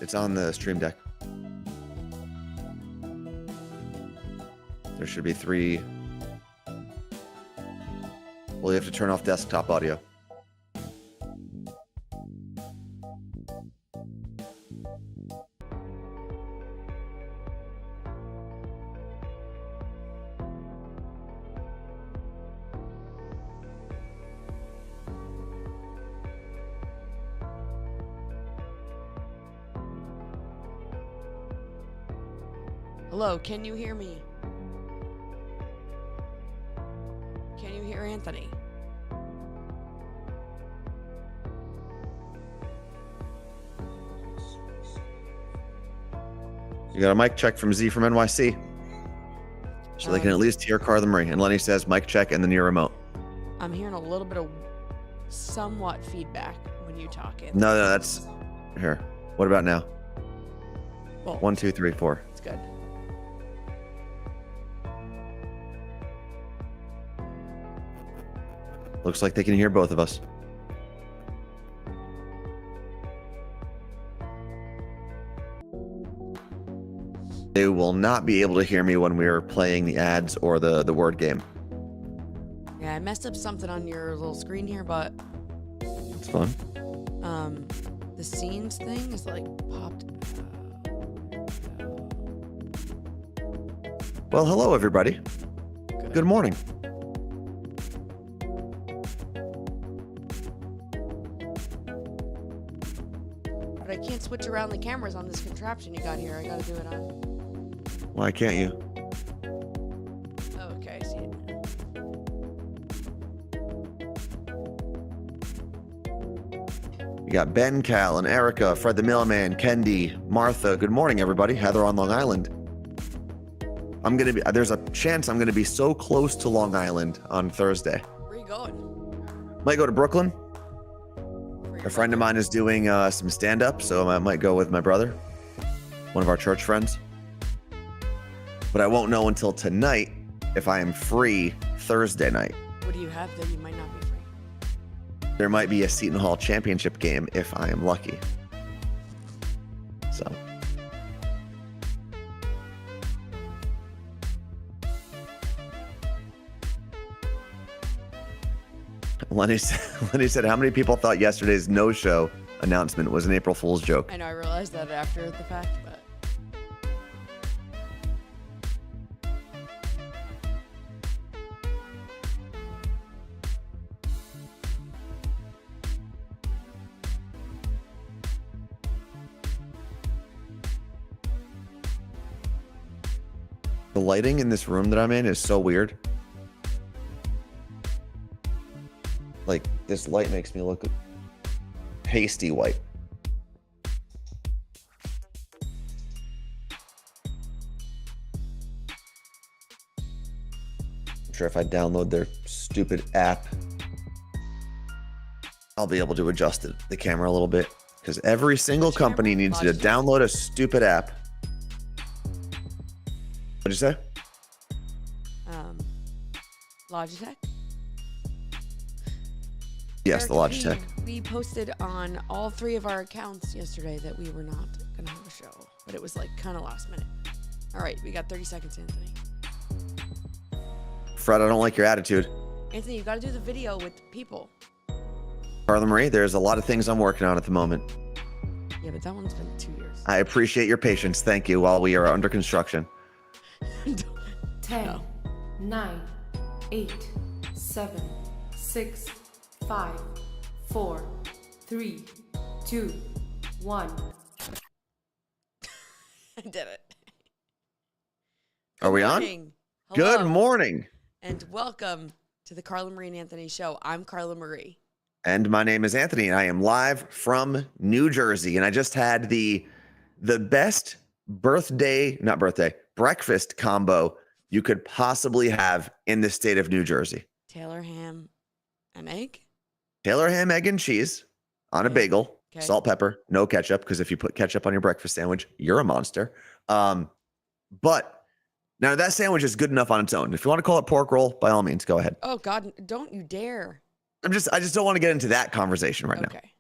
It's on the stream deck. There should be 3. Well, you have to turn off desktop audio. Hello, can you hear me? Can you hear Anthony? You got a mic check from Z from NYC. So they can at least hear Carla Marie. And Lenny says mic check and then your remote. I'm hearing a little bit of somewhat feedback when you talk, Anthony. No, that's... Here. What about now? Well, 1, 2, 3, 4. it's good. Looks like they can hear both of us. They will not be able to hear me when we are playing the ads or the word game. Yeah, I messed up something on your little screen here, but It's fun. the scenes thing is like popped. Well, hello, everybody. Good morning. But I can't switch around the cameras on this contraption you got here. I gotta do it on. Why can't you? Oh, okay, I see it now. We got Ben, Cal, and Erica, Fred the Mailman, Kendi, Martha. Good morning, everybody. Heather on Long Island. There's a chance I'm gonna be so close to Long Island on Thursday. Where are you going? Might go to Brooklyn. Where you A friend of mine is doing some stand-up, so I might go with my brother, one of our church friends. But I won't know until tonight if I am free Thursday night. What do you have that you might not be free? There might be a Seton Hall championship game if I am lucky. So. Lenny said, how many people thought yesterday's no-show announcement was an April Fool's joke? I know, I realized that after the fact, but... The lighting in this room that I'm in is so weird. Like, this light makes me look pasty white. I'm sure if I download their stupid app, I'll be able to adjust the camera a little bit. Because every single company needs you to download a stupid app. What'd you say? Logitech? Yes, the Eric, Logitech. We posted on all 3 of our accounts yesterday that we were not going to have a show. But it was like kind of last minute. All right, we got 30 seconds, Anthony. Fred, I don't like your attitude. Anthony, you got to do the video with people. Carla Marie, there's a lot of things I'm working on at the moment. Yeah, but that one's been 2 years. I appreciate your patience. Thank you while we are under construction. 10, No. 9, 8, 7, 6, 5, 4, 3, 2, 1. I did it. Are we Good on? morning. Good Hello, morning. and welcome to the Carla Marie and Anthony Show. I'm Carla Marie. And my name is Anthony, and I am live from New Jersey. And I just had the the best breakfast combo you could possibly have in the state of New Jersey. Taylor ham and egg? Taylor ham, egg, and cheese on a bagel, Okay. salt, pepper, no ketchup, because if you put ketchup on your breakfast sandwich, you're a monster. But now that sandwich is good enough on its own. If you want to call it pork roll, by all means, go ahead. Oh God, don't you dare. I just don't want to get into that conversation right now. Okay.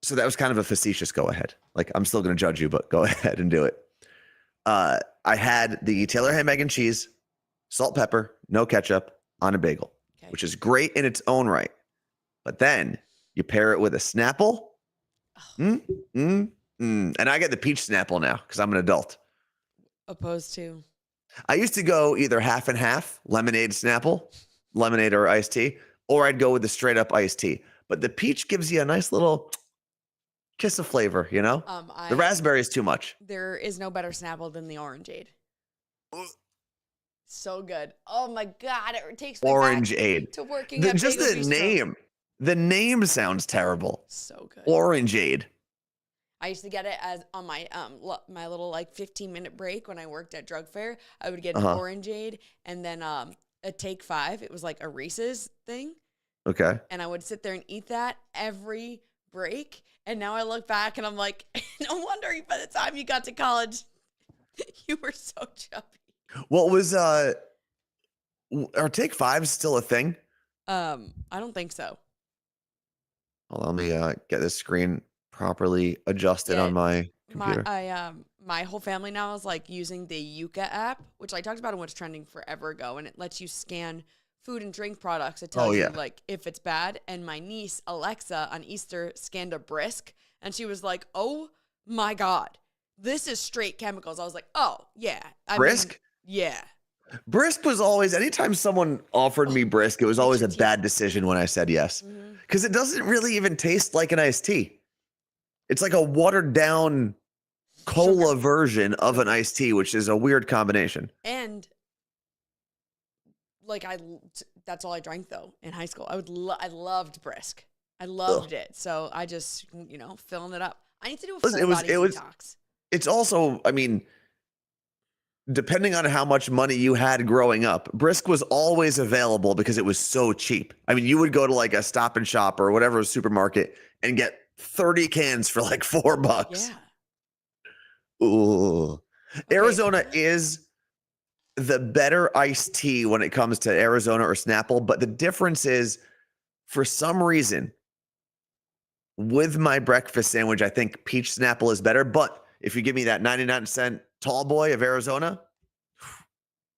So that was kind of a facetious go ahead. Like, I'm still going to judge you, but go ahead and do it. I had the Taylor ham, egg, and cheese, salt, pepper, no ketchup on a bagel, which is great in its own right. But then you pair it with a Snapple. And I get the peach Snapple now because I'm an adult. Opposed to? I used to go either half and half, lemonade Snapple, lemonade or iced tea, or I'd go with the straight up iced tea. But the peach gives you a nice little kiss of flavor, you know? The raspberry is too much. There is no better Snapple than the orangeade. So good. Oh my God. It takes me Orangeade. back to working at Just Bagel the Bistro. name. The name sounds terrible. So good. Orangeade. I used to get it as on my my little like 15-minute break when I worked at Drug Fair. I would get Orangeade and then a Take 5. It was like a Reese's thing. Okay. And I would sit there and eat that every break. And now I look back and I'm like, no wonder by the time you got to college, you were so chubby. What was are Take 5s still a thing? I don't think so. Well, let me get this screen properly adjusted on my computer. My whole family now is like using the Yuka app, which I talked about in What's Trending forever ago, and it lets you scan food and drink products. It tells you like if it's bad. And my niece Alexa on Easter scanned a Brisk, and she was like, "Oh my God, this is straight chemicals." I was like, "Oh yeah, Brisk." Yeah. Brisk was always, anytime someone offered me Brisk, it was always a bad decision when I said yes. Because it doesn't really even taste like an iced tea. It's like a watered down cola version of an iced tea, which is a weird combination. And like that's all I drank though in high school. I loved Brisk. I loved it. So I just, filling it up. I need to do a full body detox. It's also, I mean, depending on how much money you had growing up, Brisk was always available because it was so cheap. I mean, you would go to like a Stop and Shop or whatever supermarket and get 30 cans for like $4. Yeah. Ooh. Okay. Arizona is the better iced tea when it comes to Arizona or Snapple, but the difference is, for some reason, with my breakfast sandwich, I think peach Snapple is better. But if you give me that 99-cent tall boy of Arizona,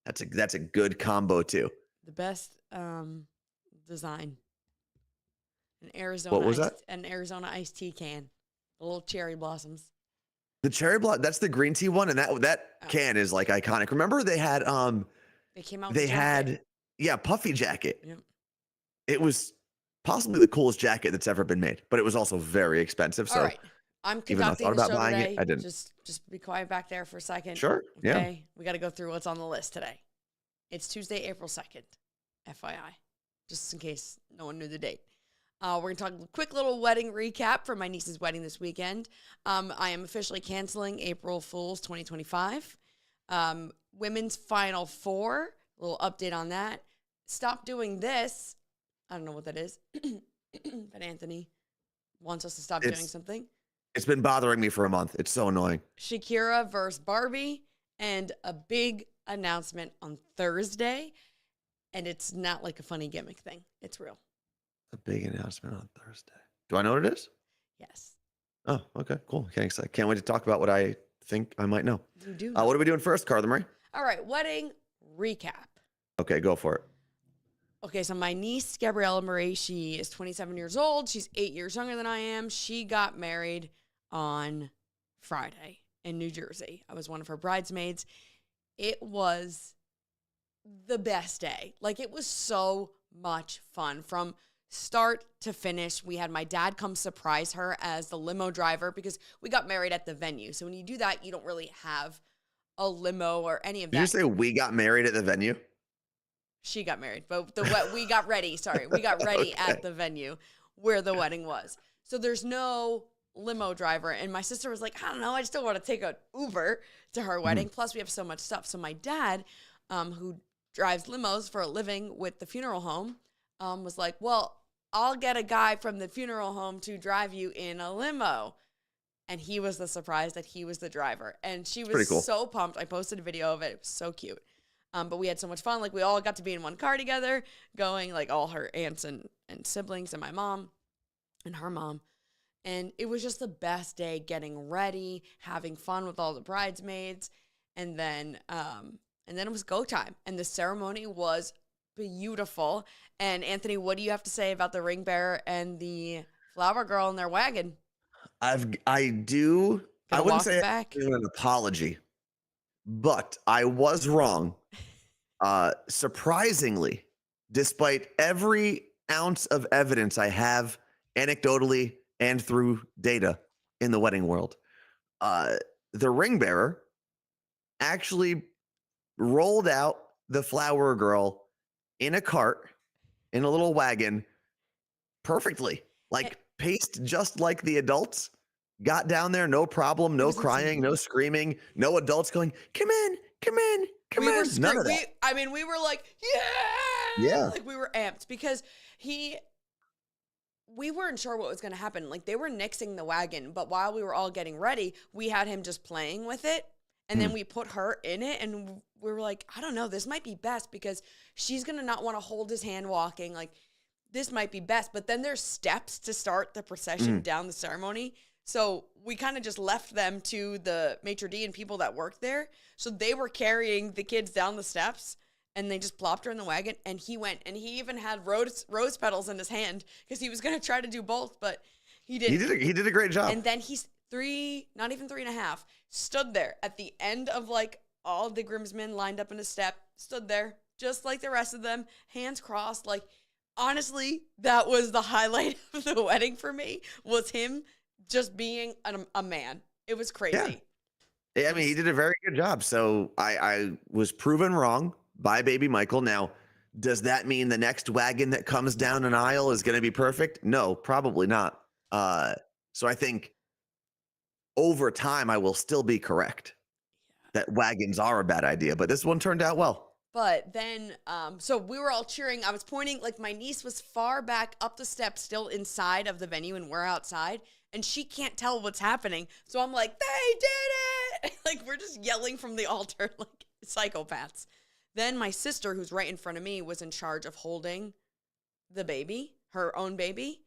that's a good combo too. The best design. An Arizona. What was that? An Arizona iced tea can. The little cherry blossoms. The cherry blossom, that's the green tea one, and that can is like iconic. Remember they had They came out. They had puffy jacket. Yep. It was possibly the coolest jacket that's ever been made, but it was also very expensive. So all right. I'm concocting the show today. I didn't. Just be quiet back there for a second. Sure. Okay. Yeah. We got to go through what's on the list today. It's Tuesday, April 2nd. FYI. Just in case no one knew the date. We're going to talk a quick little wedding recap for my niece's wedding this weekend. I am officially canceling April Fool's 2025. Women's Final Four. A little update on that. Stop doing this. I don't know what that is. But Anthony wants us to stop doing something. It's been bothering me for a month. It's so annoying. Shakira versus Barbie, and a big announcement on Thursday. And it's not like a funny gimmick thing. It's real. A big announcement on Thursday. Do I know what it is? Yes. Oh, okay, cool. Thanks. I can't wait to talk about what I think I might know. You do. What are we doing first, Carla Marie? All right, wedding recap. Okay, go for it. Okay, so my niece, Gabriella Marie, she is 27 years old. She's 8 years younger than I am. She got married on Friday in New Jersey. I was one of her bridesmaids. It was the best day. Like, it was so much fun from start to finish. We had my dad come surprise her as the limo driver because we got married at the venue. So when you do that, you don't really have a limo or any of that. Did you say we got married at the venue? She got married, but we got ready. Sorry, we got ready at the venue where the wedding was. So there's no limo driver. And my sister was like, I don't know, I just don't want to take an Uber to her wedding. Plus, we have so much stuff. So my dad, who drives limos for a living with the funeral home, was like, well, I'll get a guy from the funeral home to drive you in a limo. And he was the surprise that he was the driver. And she was cool. so pumped. I posted a video of it. It was so cute. But we had so much fun. Like, we all got to be in one car together, going, like, all her aunts and siblings and my mom and her mom. And it was just the best day, getting ready, having fun with all the bridesmaids. And then it was go time. And the ceremony was beautiful. And Anthony, what do you have to say about the ring bearer and the flower girl in their wagon? I wouldn't say back. An apology, but I was wrong. Surprisingly, despite every ounce of evidence I have anecdotally and through data in the wedding world, the ring bearer actually rolled out the flower girl in a cart, in a little wagon, perfectly. Like, paced just like the adults, got down there, no problem, no crying, no screaming, no adults going, come in, come in, come in. None of that. We were like, yeah. Like, we were amped because we weren't sure what was going to happen. Like, they were nixing the wagon, but while we were all getting ready, we had him just playing with it. And then we put her in it, and we were like, I don't know, this might be best because she's going to not want to hold his hand walking. Like, this might be best. But then there's steps to start the procession down the ceremony. So we kind of just left them to the maitre d' and people that worked there. So they were carrying the kids down the steps, and they just plopped her in the wagon, and he went. And he even had rose petals in his hand because he was going to try to do both, but he didn't. He did a great job. And then he's not even 3.5, stood there at the end of, like, all the groomsmen lined up in a step, stood there just like the rest of them, hands crossed. Like, honestly, that was the highlight of the wedding for me, was him just being a man. It was crazy. Yeah. I mean, he did a very good job. So I was proven wrong by baby Michael. Now, does that mean the next wagon that comes down an aisle is going to be perfect? No, probably not. So I think over time, I will still be correct that wagons are a bad idea, but this one turned out well. But then, so we were all cheering. I was pointing, like, my niece was far back up the steps, still inside of the venue, and we're outside, and she can't tell what's happening. So I'm like, they did it! Like, we're just yelling from the altar like psychopaths. Then my sister, who's right in front of me, was in charge of holding the baby, her own baby,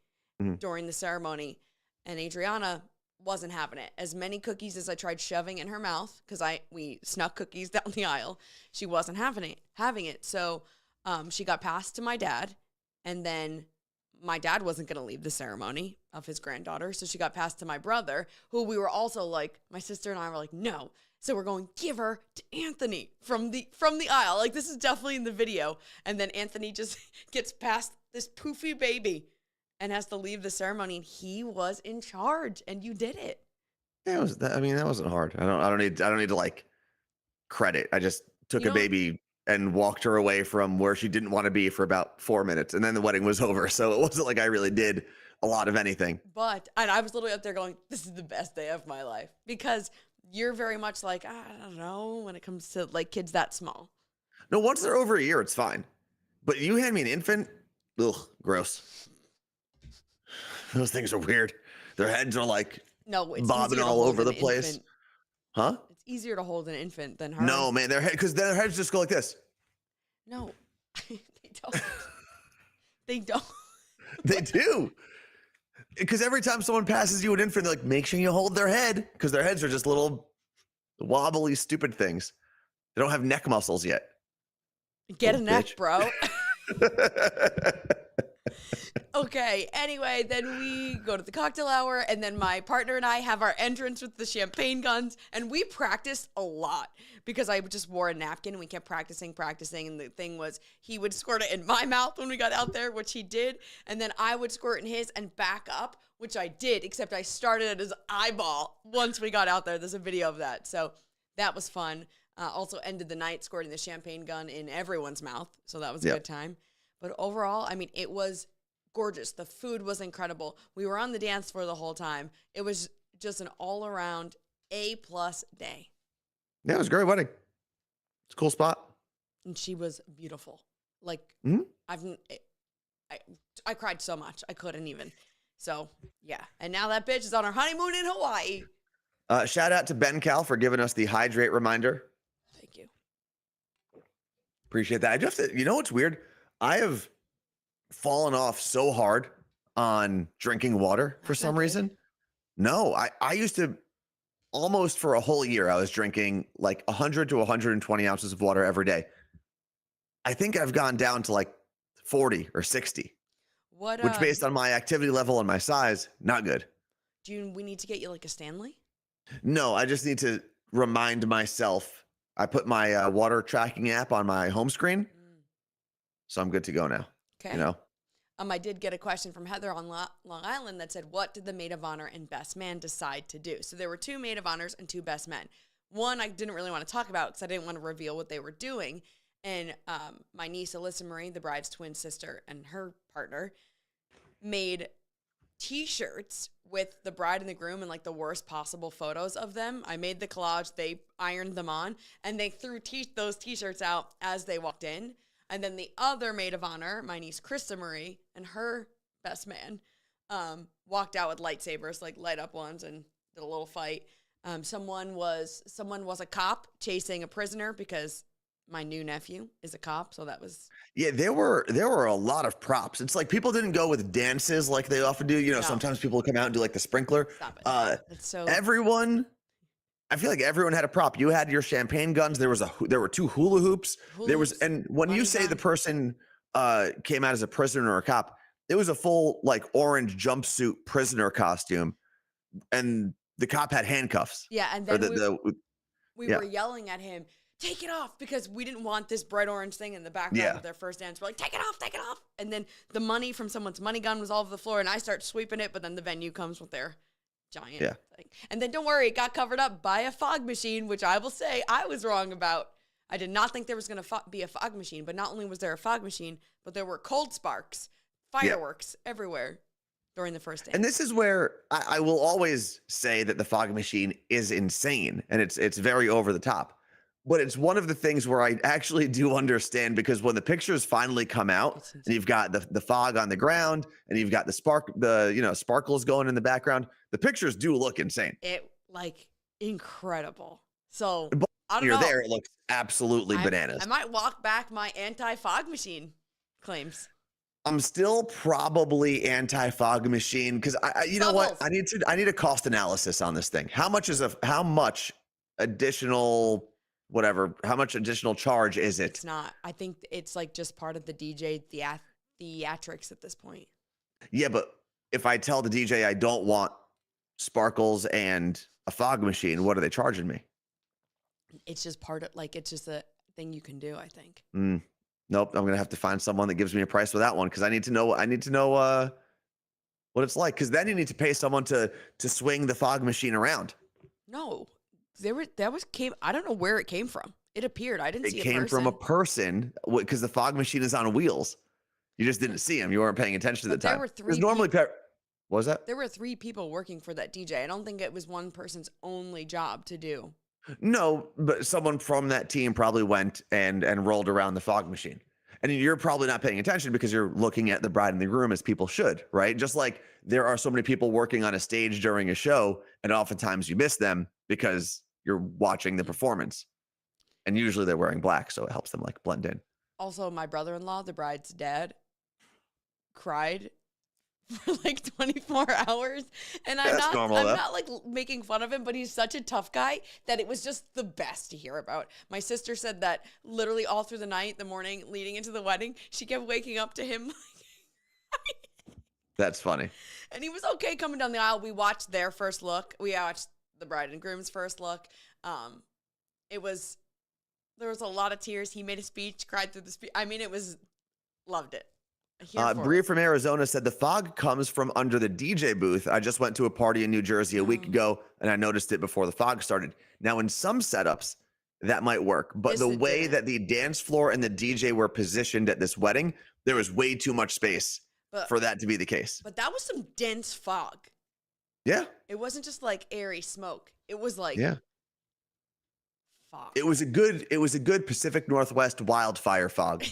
during the ceremony. And Adriana wasn't having it. As many cookies as I tried shoving in her mouth, because we snuck cookies down the aisle, she wasn't having it. So she got passed to my dad, and then my dad wasn't going to leave the ceremony of his granddaughter, so she got passed to my brother, who we were also like, my sister and I were like, no. So we're going, give her to Anthony from the aisle. Like, this is definitely in the video. And then Anthony just gets past this poofy baby and has to leave the ceremony, and he was in charge, and you did it. Yeah, that wasn't hard. I don't need to, like, credit. I just took a baby and walked her away from where she didn't want to be for about 4 minutes, and then the wedding was over. So it wasn't like I really did a lot of anything. And I was literally up there going, this is the best day of my life, because you're very much like, I don't know, when it comes to, like, kids that small. No, once they're over a year, it's fine. But you hand me an infant, ugh, gross. Those things are weird. Their heads are like bobbing all over the place. Infant. Huh? It's easier to hold an infant than her. No, man, because their heads just go like this. No, they don't. They don't. They do. Because every time someone passes you an infant, they're like, make sure you hold their head, because their heads are just little wobbly, stupid things. They don't have neck muscles yet. Get a neck, bro. Okay, anyway, then we go to the cocktail hour, and then my partner and I have our entrance with the champagne guns, and we practiced a lot because I just wore a napkin, and we kept practicing, and the thing was he would squirt it in my mouth when we got out there, which he did, and then I would squirt in his and back up, which I did, except I started at his eyeball once we got out there. There's a video of that, so that was fun. Also ended the night squirting the champagne gun in everyone's mouth, so that was a good time. But overall, I mean, it was gorgeous. The food was incredible. We were on the dance floor the whole time. It was just an all-around A+ day. Yeah, it was a great wedding. It's a cool spot. And she was beautiful. Like, Mhm. I cried so much. I couldn't even. So, yeah. And now that bitch is on her honeymoon in Hawaii. Shout out to Ben Cal for giving us the hydrate reminder. Thank you. Appreciate that. I just, you know what's weird? I have fallen off so hard on drinking water for That's not some good. reason. No, I used to almost for a whole year, I was drinking like 100 to 120 ounces of water every day. I think I've gone down to like 40 or 60, What, which based on my activity level and my size, not good. we need to get you like a Stanley? No, I just need to remind myself. I put my water tracking app on my home screen, so I'm good to go now. Okay. You know, I did get a question from Heather on Long Island that said, what did the maid of honor and best man decide to do? So there were 2 maid of honors and 2 best men. One I didn't really want to talk about because I didn't want to reveal what they were doing. And my niece, Alyssa Marie, the bride's twin sister, and her partner made T-shirts with the bride and the groom and like the worst possible photos of them. I made the collage. They ironed them on, and they threw those T-shirts out as they walked in. And then the other maid of honor, my niece, Krista Marie, and her best man walked out with lightsabers, like light up ones, and did a little fight. Someone was a cop chasing a prisoner because my new nephew is a cop, so that was... yeah, there were a lot of props. It's like people didn't go with dances like they often do. You know, No. sometimes people come out and do like the sprinkler. Stop it. It's so... I feel like everyone had a prop. You had your champagne guns. There were 2 hula hoops. There was, Hoops, and when you money say the gun. person came out as a prisoner or a cop, it was a full like orange jumpsuit prisoner costume, and the cop had handcuffs. Yeah, and Or then we yeah. were yelling at him, take it off, because we didn't want this bright orange thing in the background Yeah. of their first dance. We're like, take it off, take it off. And then the money from someone's money gun was all over the floor, and I start sweeping it, but then the venue comes with their giant thing. And then don't worry, it got covered up by a fog machine, which I will say I was wrong about. I did not think there was going to be a fog machine, but not only was there a fog machine, but there were cold sparks, fireworks everywhere during the first dance. And this is where I will always say that the fog machine is insane, and it's very over the top. But it's one of the things where I actually do understand, because when the pictures finally come out and you've got the fog on the ground and you've got the sparkles going in the background, the pictures do look insane. It like incredible. So But I when don't you're know. there, it looks absolutely bananas. I might walk back my anti-fog machine claims. I'm still probably anti-fog machine because you know what? I need a cost analysis on this thing. How much additional charge is it? It's not. I think it's like just part of the DJ theatrics at this point. Yeah, but if I tell the DJ I don't want sparkles and a fog machine, what are they charging me? It's just part of it's just a thing you can do, I think. Nope, I'm gonna have to find someone that gives me a price for that one because I need to know what it's like. Because then you need to pay someone to swing the fog machine around. No, I don't know where it came from. It appeared. I didn't see It a came person. from a person because the fog machine is on wheels. You just didn't see him. You weren't paying attention to the But there time. were 3 There's normally what was that? There were 3 people working for that DJ. I don't think it was one person's only job to do. No, but someone from that team probably went and rolled around the fog machine. And you're probably not paying attention because you're looking at the bride and the groom as people should, right? Just like there are so many people working on a stage during a show, and oftentimes you miss them because you're watching the performance. And usually they're wearing black, so it helps them like blend in. Also, my brother-in-law, the bride's dad, cried for like 24 hours. And I'm not like making fun of him, but he's such a tough guy that it was just the best to hear about. My sister said that literally all through the night, the morning leading into the wedding, she kept waking up to him. That's funny. And he was okay coming down the aisle. We watched their first look. We watched the bride and groom's first look. There was a lot of tears. He made a speech, cried through the speech. I mean, loved it. Bria from Arizona said the fog comes from under the DJ booth. I just went to a party in New Jersey a week ago, and I noticed it before the fog started. Now, in some setups, that might work, but the way that the dance floor and the DJ were positioned at this wedding, there was way too much space for that to be the case. But that was some dense fog. Yeah. It wasn't just like airy smoke. It was like Yeah. fog. It was a good Pacific Northwest wildfire fog.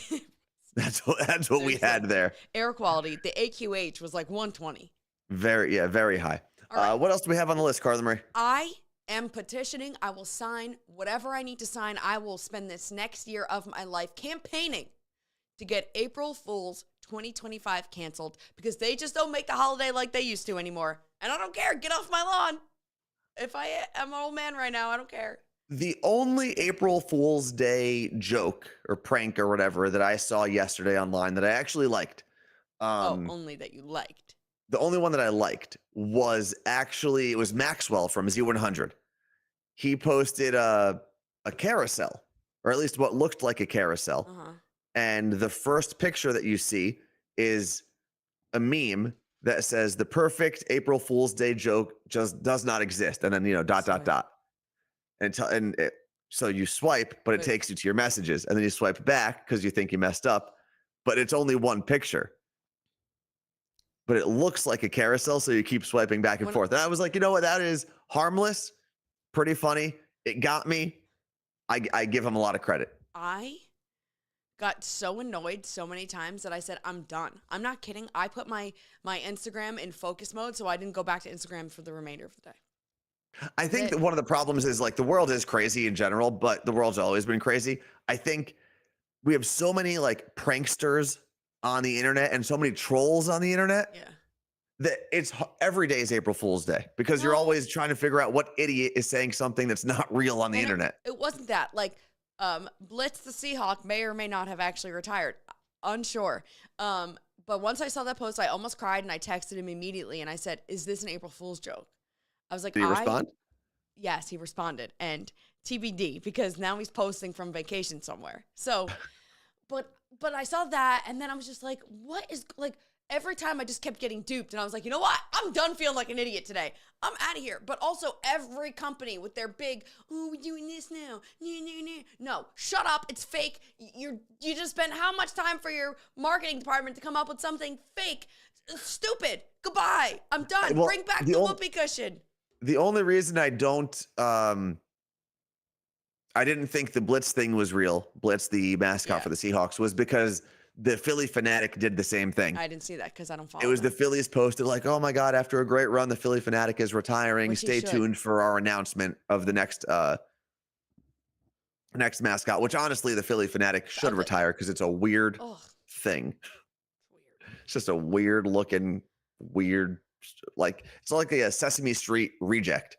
That's what we had there. Air quality. The AQH was like 120. Very high. All right. What else do we have on the list, Carla Marie? I am petitioning. I will sign whatever I need to sign. I will spend this next year of my life campaigning to get April Fool's 2025 canceled because they just don't make the holiday like they used to anymore. And I don't care. Get off my lawn. If I am an old man right now, I don't care. The only April Fool's Day joke or prank or whatever that I saw yesterday online that I actually liked. Only that you liked. The only one that I liked was it was Maxwell from Z100. He posted a carousel, or at least what looked like a carousel. Uh-huh. And the first picture that you see is a meme that says the perfect April Fool's Day joke just does not exist. And then, ... So you swipe, but it takes you to your messages, and then you swipe back because you think you messed up, but it's only one picture. But it looks like a carousel, so you keep swiping back and forth. And I was like, you know what? That is harmless, pretty funny. It got me. I give him a lot of credit. I got so annoyed so many times that I said, I'm done. I'm not kidding. I put my Instagram in focus mode, so I didn't go back to Instagram for the remainder of the day. I think that one of the problems is like the world is crazy in general, but the world's always been crazy. I think we have so many like pranksters on the internet and so many trolls on the internet that it's every day is April Fool's Day because you're always trying to figure out what idiot is saying something that's not real on the internet. It wasn't that. Like, Blitz the Seahawk may or may not have actually retired. Unsure. But once I saw that post, I almost cried and I texted him immediately and I said, is this an April Fool's joke? I was like, Did he respond? Yes, he responded. And TBD, because now he's posting from vacation somewhere. So, but I saw that, and then I was just like, what is, like, every time I just kept getting duped, and I was like, you know what? I'm done feeling like an idiot today. I'm out of here. But also, every company with their big, oh, we're doing this now. No, shut up. It's fake. You just spent how much time for your marketing department to come up with something fake? Stupid. Goodbye. I'm done. Well, Bring back the whoopee cushion. The only reason I didn't think the Blitz thing was real, Blitz, the mascot for the Seahawks, was because the Philly Fanatic did the same thing. I didn't see that because I don't follow It was the Phillies posted like, oh my God, after a great run, the Philly Fanatic is retiring. Stay tuned for our announcement of the next mascot, which honestly, the Philly Fanatic should retire because it's a weird thing. It's just a weird looking, it's like a Sesame Street reject.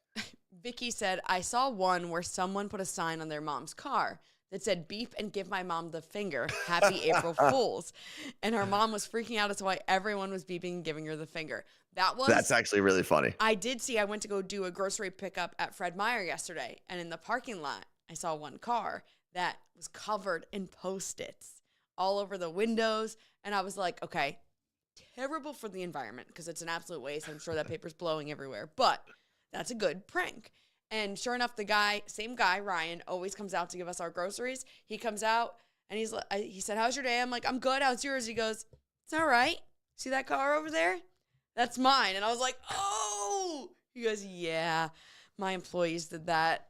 Vicky said, I saw one where someone put a sign on their mom's car that said, beep and give my mom the finger. Happy April Fools. And her mom was freaking out as to why everyone was beeping and giving her the finger. That's actually really funny. I went to go do a grocery pickup at Fred Meyer yesterday. And in the parking lot, I saw one car that was covered in Post-its all over the windows. And I was like, okay, terrible for the environment because it's an absolute waste. I'm sure that paper's blowing everywhere, but that's a good prank. And sure enough, same guy, Ryan, always comes out to give us our groceries. He comes out and he said, how's your day? I'm like, I'm good. How's yours? He goes, it's all right. See that car over there? That's mine. And I was like, oh, he goes, yeah, my employees did that.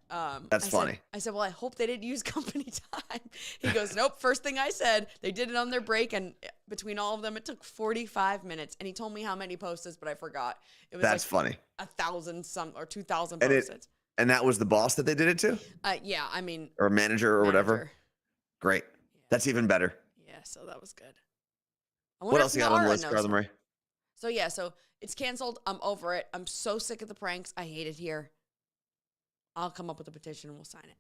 That's funny. I said, well, I hope they didn't use company time. He goes, nope. First thing I said, they did it on their break. And between all of them, it took 45 minutes. And he told me how many Post-its, but I forgot. It was That's funny. 1,000 or 2,000 Post-its. And that was the boss that they did it to? Yeah, I mean. Or manager or whatever? Great. Yeah. That's even better. Yeah, so that was good. What else you got on the list, Carla Marie? So it's canceled. I'm over it. I'm so sick of the pranks. I hate it here. I'll come up with a petition and we'll sign it.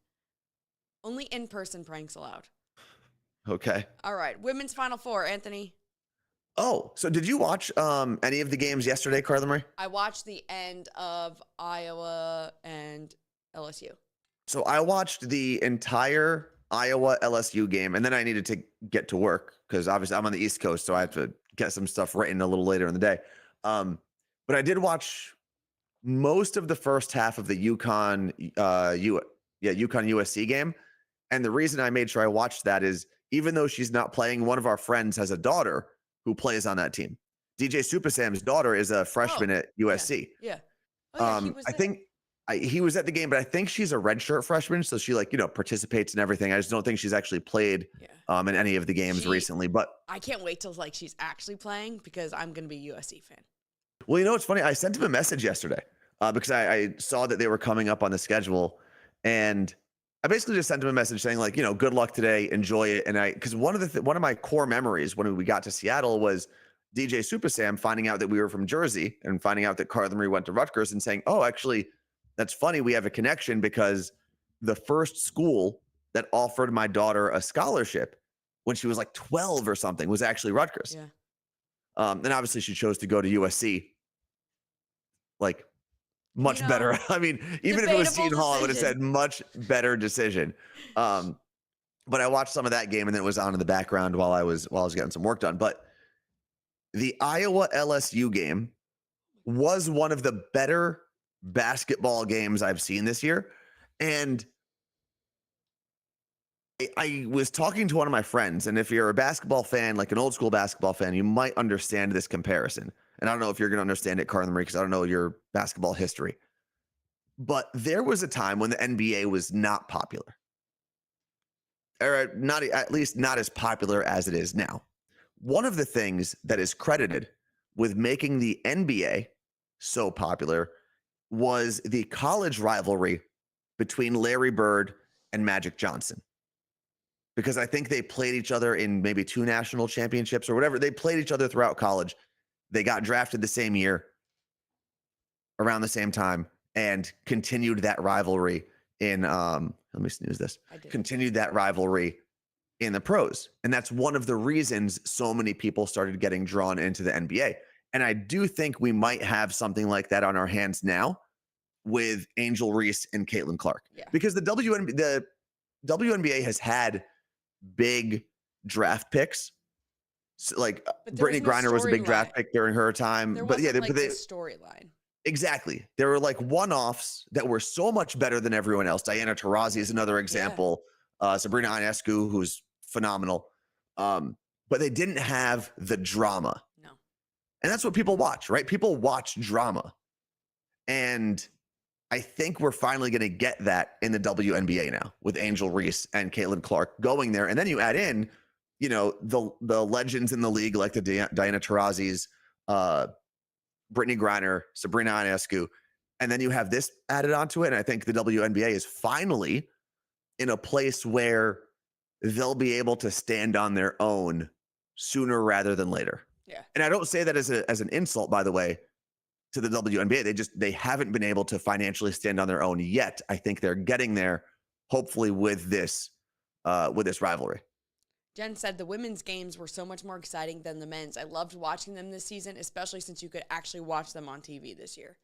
Only in-person pranks allowed. Okay. All right. Women's Final Four, Anthony. Oh, so did you watch any of the games yesterday, Carla Marie? I watched the end of Iowa and LSU. So I watched the entire Iowa LSU game, and then I needed to get to work because obviously I'm on the East Coast, so I have to get some stuff written a little later in the day. But I did watch most of the first half of the UConn USC game. And the reason I made sure I watched that is even though she's not playing, one of our friends has a daughter who plays on that team. DJ Super Sam's daughter is a freshman at USC. Yeah. Oh, yeah, he was I there. think he was at the game, but I think she's a redshirt freshman, so she participates in everything. I just don't think she's actually played in any of the games recently. But I can't wait till she's actually playing because I'm gonna be a USC fan. Well, it's funny. I sent him a message yesterday because I saw that they were coming up on the schedule, and I basically just sent him a message saying good luck today, enjoy it. And because one of my core memories when we got to Seattle was DJ Super Sam finding out that we were from Jersey and finding out that Carla Marie went to Rutgers and saying, oh, actually, that's funny. We have a connection because the first school that offered my daughter a scholarship when she was like 12 or something was actually Rutgers. Yeah. And obviously she chose to go to USC. Like much better. I mean, even if it was Seton Hall, I would have said much better decision. But I watched some of that game and then it was on in the background while I was getting some work done. But the Iowa LSU game was one of the better basketball games I've seen this year. And I was talking to one of my friends, and if you're a basketball fan, like an old school basketball fan, you might understand this comparison. And I don't know if you're going to understand it, Carla Marie, because I don't know your basketball history. But there was a time when the NBA was not popular, or not, at least not as popular as it is now. One of the things that is credited with making the NBA so popular was the college rivalry between Larry Bird and Magic Johnson. Because I think they played each other in maybe 2 national championships or whatever. They played each other throughout college. They got drafted the same year, around the same time, and continued that rivalry in, let me snooze this, continued that rivalry in the pros. And that's one of the reasons so many people started getting drawn into the NBA. And I do think we might have something like that on our hands now with Angel Reese and Caitlin Clark. Yeah. Because the WNBA has had big draft picks. So like Brittany Griner was a big draft pick during her time. But yeah, like the storyline. Exactly. There were like one-offs that were so much better than everyone else. Diana Taurasi is another example. Sabrina Ionescu, who's phenomenal. But they didn't have the drama. No. And that's what people watch, right? People watch drama. And I think we're finally going to get that in the WNBA now with Angel Reese and Caitlin Clark going there. And then you add in, the legends in the league like the Diana Taurasi's, Brittany Griner, Sabrina Ionescu, and then you have this added onto it. And I think the WNBA is finally in a place where they'll be able to stand on their own sooner rather than later. Yeah. And I don't say that as an insult, by the way, to the WNBA. They haven't been able to financially stand on their own yet. I think they're getting there, hopefully with this rivalry. Jen said the women's games were so much more exciting than the men's. I loved watching them this season, especially since you could actually watch them on TV this year.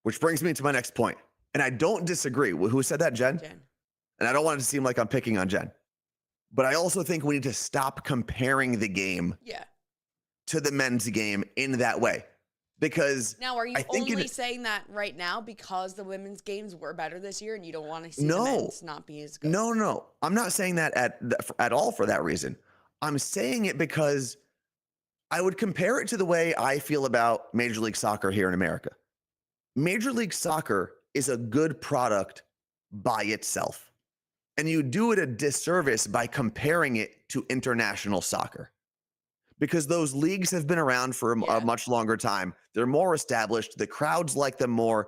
Which brings me to my next point. And I don't disagree. Who said that, Jen? Jen. And I don't want it to seem like I'm picking on Jen. But I also think we need to stop comparing the game to the men's game in that way. Because now, are you only saying that right now because the women's games were better this year and you don't want to see the men's not be as good? No. I'm not saying that at all for that reason. I'm saying it because I would compare it to the way I feel about Major League Soccer here in America. Major League Soccer is a good product by itself. And you do it a disservice by comparing it to international soccer. Because those leagues have been around for a much longer time. They're more established. The crowds like them more.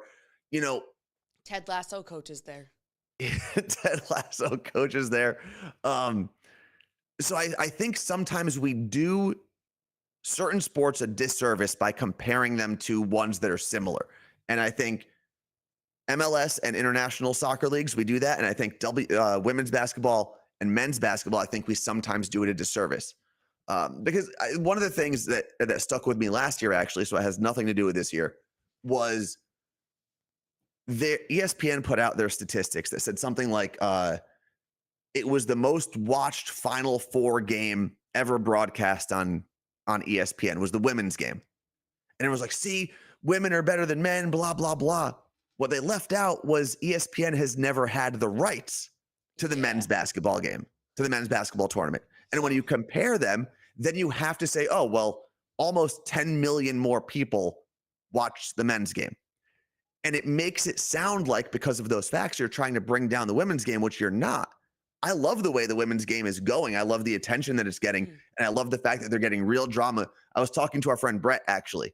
Ted Lasso coaches there. Ted Lasso coaches there. So I think sometimes we do certain sports a disservice by comparing them to ones that are similar. And I think MLS and international soccer leagues, we do that. And I think women's basketball and men's basketball, I think we sometimes do it a disservice. Because one of the things that stuck with me last year, actually, so it has nothing to do with this year, was ESPN put out their statistics that said something like it was the most watched Final Four game ever broadcast on ESPN was the women's game. And it was like, see, women are better than men, blah, blah, blah. What they left out was ESPN has never had the rights to the men's basketball game, to the men's basketball tournament. And when you compare them, then you have to say, oh, well, almost 10 million more people watch the men's game. And it makes it sound like because of those facts, you're trying to bring down the women's game, which you're not. I love the way the women's game is going. I love the attention that it's getting. And I love the fact that they're getting real drama. I was talking to our friend Brett, actually.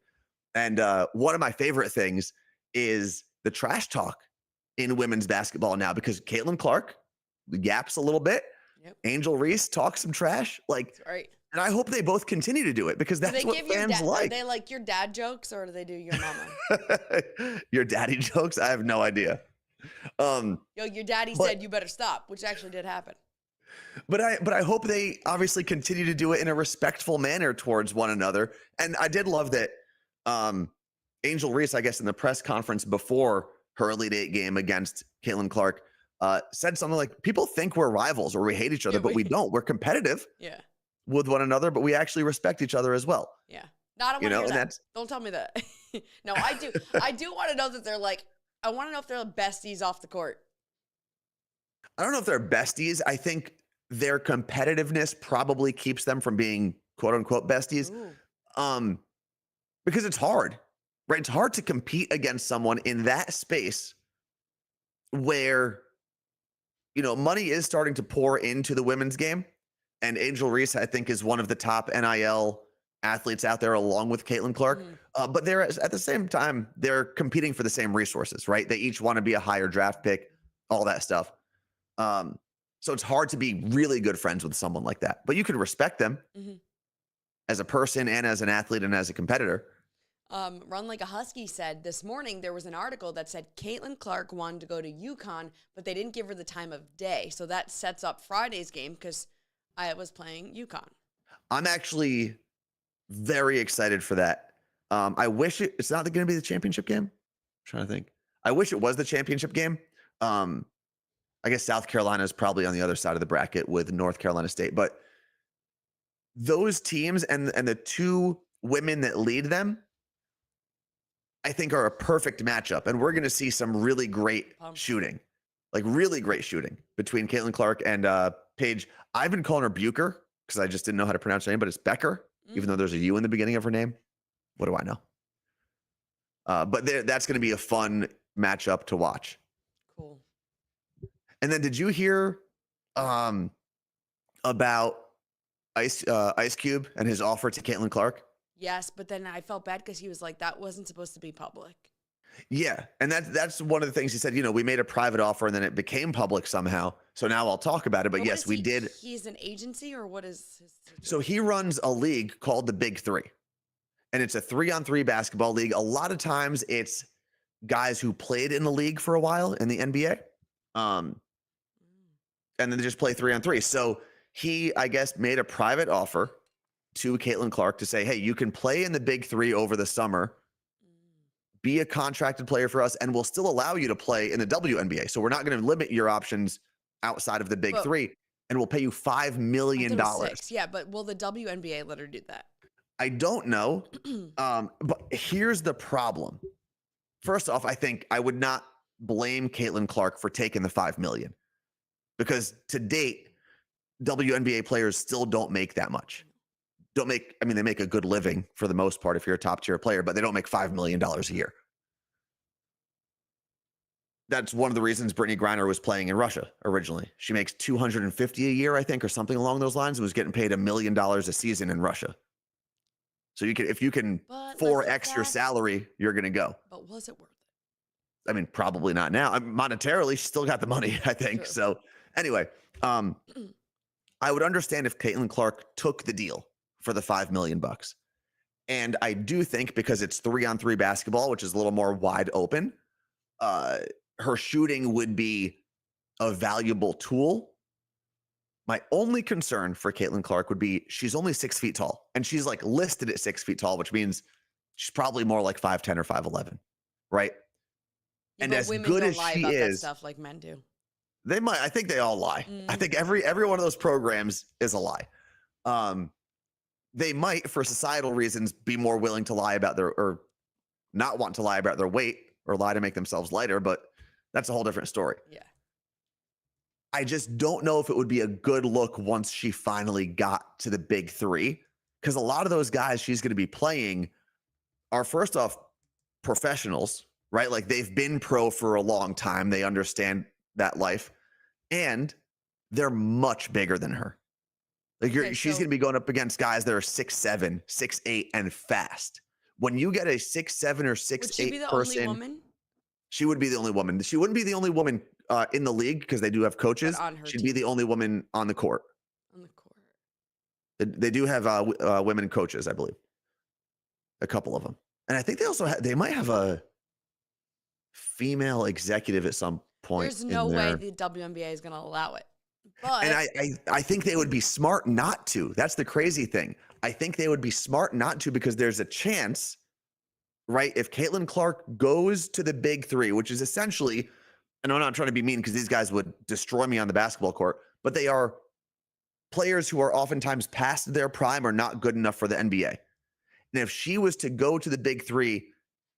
And one of my favorite things is the trash talk in women's basketball now, because Caitlin Clark yaps a little bit. Yep. Angel Reese talks some trash. Like, That's right. and I hope they both continue to do it, because that's what fans like. Are they like your dad jokes, or do they do your mama? Your daddy jokes? I have no idea. Yo, your daddy said you better stop, which actually did happen. But I hope they obviously continue to do it in a respectful manner towards one another. And I did love that Angel Reese, I guess, in the press conference before her Elite Eight game against Caitlin Clark, said something like, people think we're rivals or we hate each other, but we don't. We're competitive with one another, but we actually respect each other as well. Yeah. No, I don't want to hear that. Don't tell me that. No, I do. I do want to know that they're like, I want to know if they're besties off the court. I don't know if they're besties. I think their competitiveness probably keeps them from being quote unquote besties. Because it's hard, right? It's hard to compete against someone in that space where, you know, money is starting to pour into the women's game. And Angel Reese, I think, is one of the top NIL athletes out there, along with Caitlin Clark. But they're at the same time, they're competing for the same resources, right? They each want to be a higher draft pick, all that stuff. So it's hard to be really good friends with someone like that. But you can respect them as a person and as an athlete and as a competitor. Run Like a Husky said this morning there was an article that said Caitlin Clark wanted to go to UConn, but they didn't give her the time of day. So that sets up Friday's game because I was playing UConn. I'm actually very excited for that. I wish it's not going to be the championship game. I'm trying to think. I wish it was the championship game. I guess South Carolina is probably on the other side of the bracket with North Carolina State, but those teams and the two women that lead them, I think, are a perfect matchup. And we're going to see some really great shooting, like really great shooting between Caitlin Clark and Paige. I've been calling her Bucher because I just didn't know how to pronounce her name, but it's Becker, even though there's a U in the beginning of her name. What do I know? But that's going to be a fun matchup to watch. Cool. And then did you hear about Ice Cube and his offer to Caitlin Clark? Yes, but then I felt bad because he was like, that wasn't supposed to be public. Yeah, and that's one of the things he said. You know, we made a private offer and then it became public somehow. So now I'll talk about it. But yes, we did. He's an agency, or what is his situation? So he runs a league called the Big Three. And it's a 3-on-3 basketball league. A lot of times it's guys who played in the league for a while in the NBA. And then they just play 3-on-3. So he, I guess, made a private offer to Caitlin Clark to say, hey, you can play in the Big Three over the summer, be a contracted player for us, and we'll still allow you to play in the WNBA. So we're not going to limit your options outside of the Big Three, and we'll pay you $5 million. Yeah, but will the WNBA let her do that? I don't know. But here's the problem. First off, I think I would not blame Caitlin Clark for taking the $5 million, because to date, WNBA players still don't make that much. They make a good living for the most part if you're a top tier player, but they don't make $5 million a year. That's one of the reasons Brittany Griner was playing in Russia originally. She makes $250 a year, I think, or something along those lines, and was getting paid $1 million a season in Russia. So if you can 4x your salary, you're going to go. But was it worth it? I mean, probably not now. Monetarily, she still got the money, I think. True. So anyway, I would understand if Caitlin Clark took the deal for the $5 million. And I do think, because it's 3-on-3 basketball, which is a little more wide open, her shooting would be a valuable tool. My only concern for Caitlin Clark would be she's only 6 feet tall, and she's like listed at 6 feet tall, which means she's probably more like 5'10" or 5'11", right? Yeah, and as good as she is, stuff like men do. They might. I think they all lie. I think every one of those programs is a lie. They might, for societal reasons, be more willing to lie about or not want to lie about their weight or lie to make themselves lighter, but that's a whole different story. Yeah. I just don't know if it would be a good look once she finally got to the Big Three, because a lot of those guys she's going to be playing are first off professionals, right? Like they've been pro for a long time. They understand that life, and they're much bigger than her. Like she's going to be going up against guys that are 6'7", 6'8", and fast. When you get a 6'7" or 6'8" Would she be the person, only woman? she would be the only woman. She wouldn't be the only woman in the league because they do have coaches. She'd be the only woman on the court. On the court. They do have women coaches, I believe. A couple of them. And I think they also they might have a female executive at some point. There's no way the WNBA is going to allow it. But and I think they would be smart not to. That's the crazy thing. I think they would be smart not to because there's a chance, right? If Caitlin Clark goes to the big three, which is essentially, and I'm not trying to be mean because these guys would destroy me on the basketball court, but they are players who are oftentimes past their prime or not good enough for the NBA. And if she was to go to the big three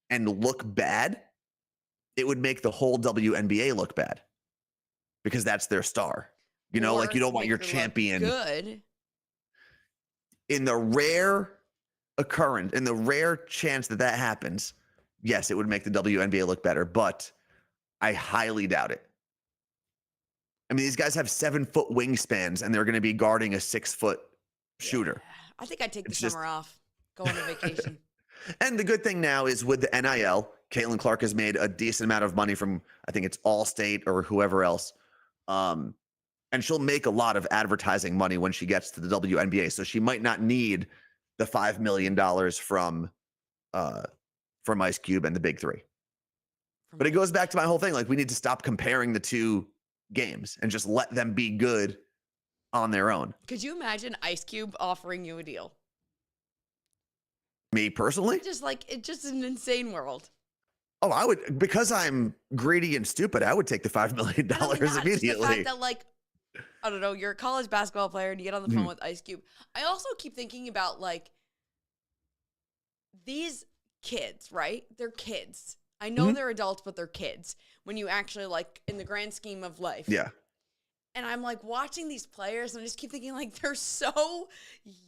and look bad, it would make the whole WNBA look bad because that's their star. You know, like you don't want your champion. Good. In the rare occurrence, in the rare chance that that happens, yes, it would make the WNBA look better, but I highly doubt it. I mean, these guys have 7-foot wingspans and they're going to be guarding a 6-foot shooter. I think I'd take the summer off, go on a vacation. And the good thing now is with the NIL, Caitlin Clark has made a decent amount of money from, I think it's Allstate or whoever else. And she'll make a lot of advertising money when she gets to the WNBA. So she might not need the $5 million from Ice Cube and the big three. But it goes back to my whole thing. Like we need to stop comparing the two games and just let them be good on their own. Could you imagine Ice Cube offering you a deal? Me personally? Just like, it's just an insane world. Oh, I would, because I'm greedy and stupid, I would take the $5 million immediately. Just the fact that, like, I don't know, you're a college basketball player and you get on the phone with Ice Cube. I also keep thinking about, like, these kids, right? They're kids. I know they're adults, but they're kids when you actually, like, in the grand scheme of life. Yeah. And I'm like watching these players and I just keep thinking like they're so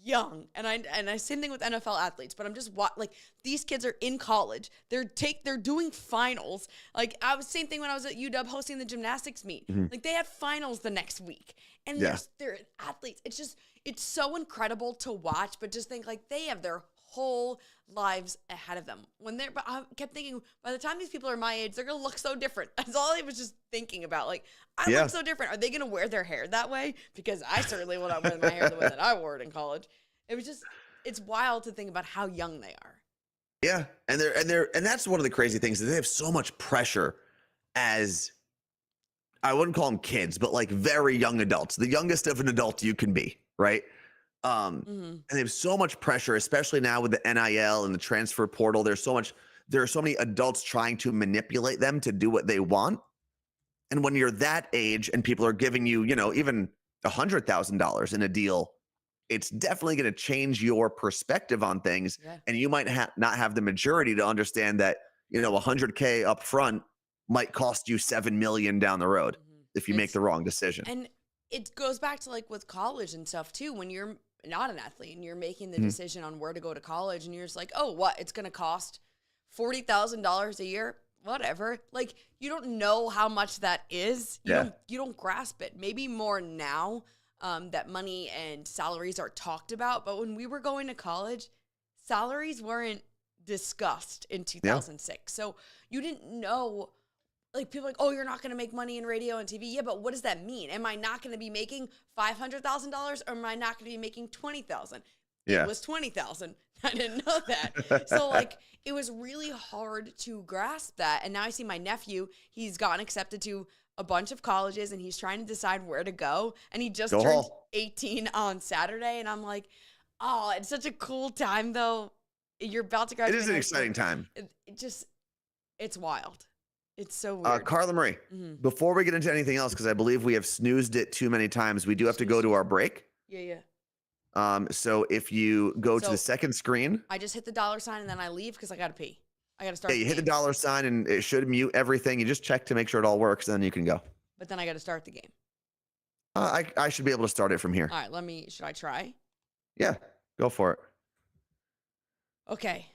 young. And I same thing with NFL athletes, but I'm just like these kids are in college. They're doing finals. Like I was same thing when I was at UW hosting the gymnastics meet. Like they had finals the next week. And they're athletes. It's so incredible to watch, but just think like they have their whole lives ahead of them. But I kept thinking, by the time these people are my age, they're gonna look so different. That's all I was just thinking about. Like, I look so different. Are they gonna wear their hair that way? Because I certainly will not wear my hair the way that I wore it in college. It's wild to think about how young they are. Yeah, and that's one of the crazy things is they have so much pressure as, I wouldn't call them kids, but like very young adults, the youngest of an adult you can be, right? And they have so much pressure, especially now with the NIL and the transfer portal. There are so many adults trying to manipulate them to do what they want. And when you're that age and people are giving you, you know, even $100,000 in a deal, it's definitely going to change your perspective on things. Yeah. And you might not have the maturity to understand that, you know, $100K up front might cost you $7 million down the road if you make the wrong decision. And it goes back to like with college and stuff too, when you're not an athlete and you're making the decision on where to go to college and you're just like, oh, what? It's going to cost $40,000 a year. Whatever. Like you don't know how much that is. You don't grasp it. Maybe more now that money and salaries are talked about. But when we were going to college, salaries weren't discussed in 2006. So you didn't know. Like people are like, oh, you're not going to make money in radio and TV. Yeah, but what does that mean? Am I not going to be making $500,000 or am I not going to be making $20,000? Yeah. It was $20,000. I didn't know that. So like it was really hard to grasp that. And now I see my nephew, he's gotten accepted to a bunch of colleges and he's trying to decide where to go. And he just turned 18 on Saturday. And I'm like, oh, it's such a cool time though. You're about to graduate. It is an exciting time. It's wild. It's so weird. Carla Marie, before we get into anything else, because I believe we have snoozed it too many times, we do have to go to our break. Yeah. So if you go to the second screen. I just hit the $sign and then I leave because I got to pee. I got to start. Yeah, you hit the $sign and it should mute everything. You just check to make sure it all works, and then you can go. But then I got to start the game. I should be able to start it from here. All right, should I try? Yeah, go for it. Okay.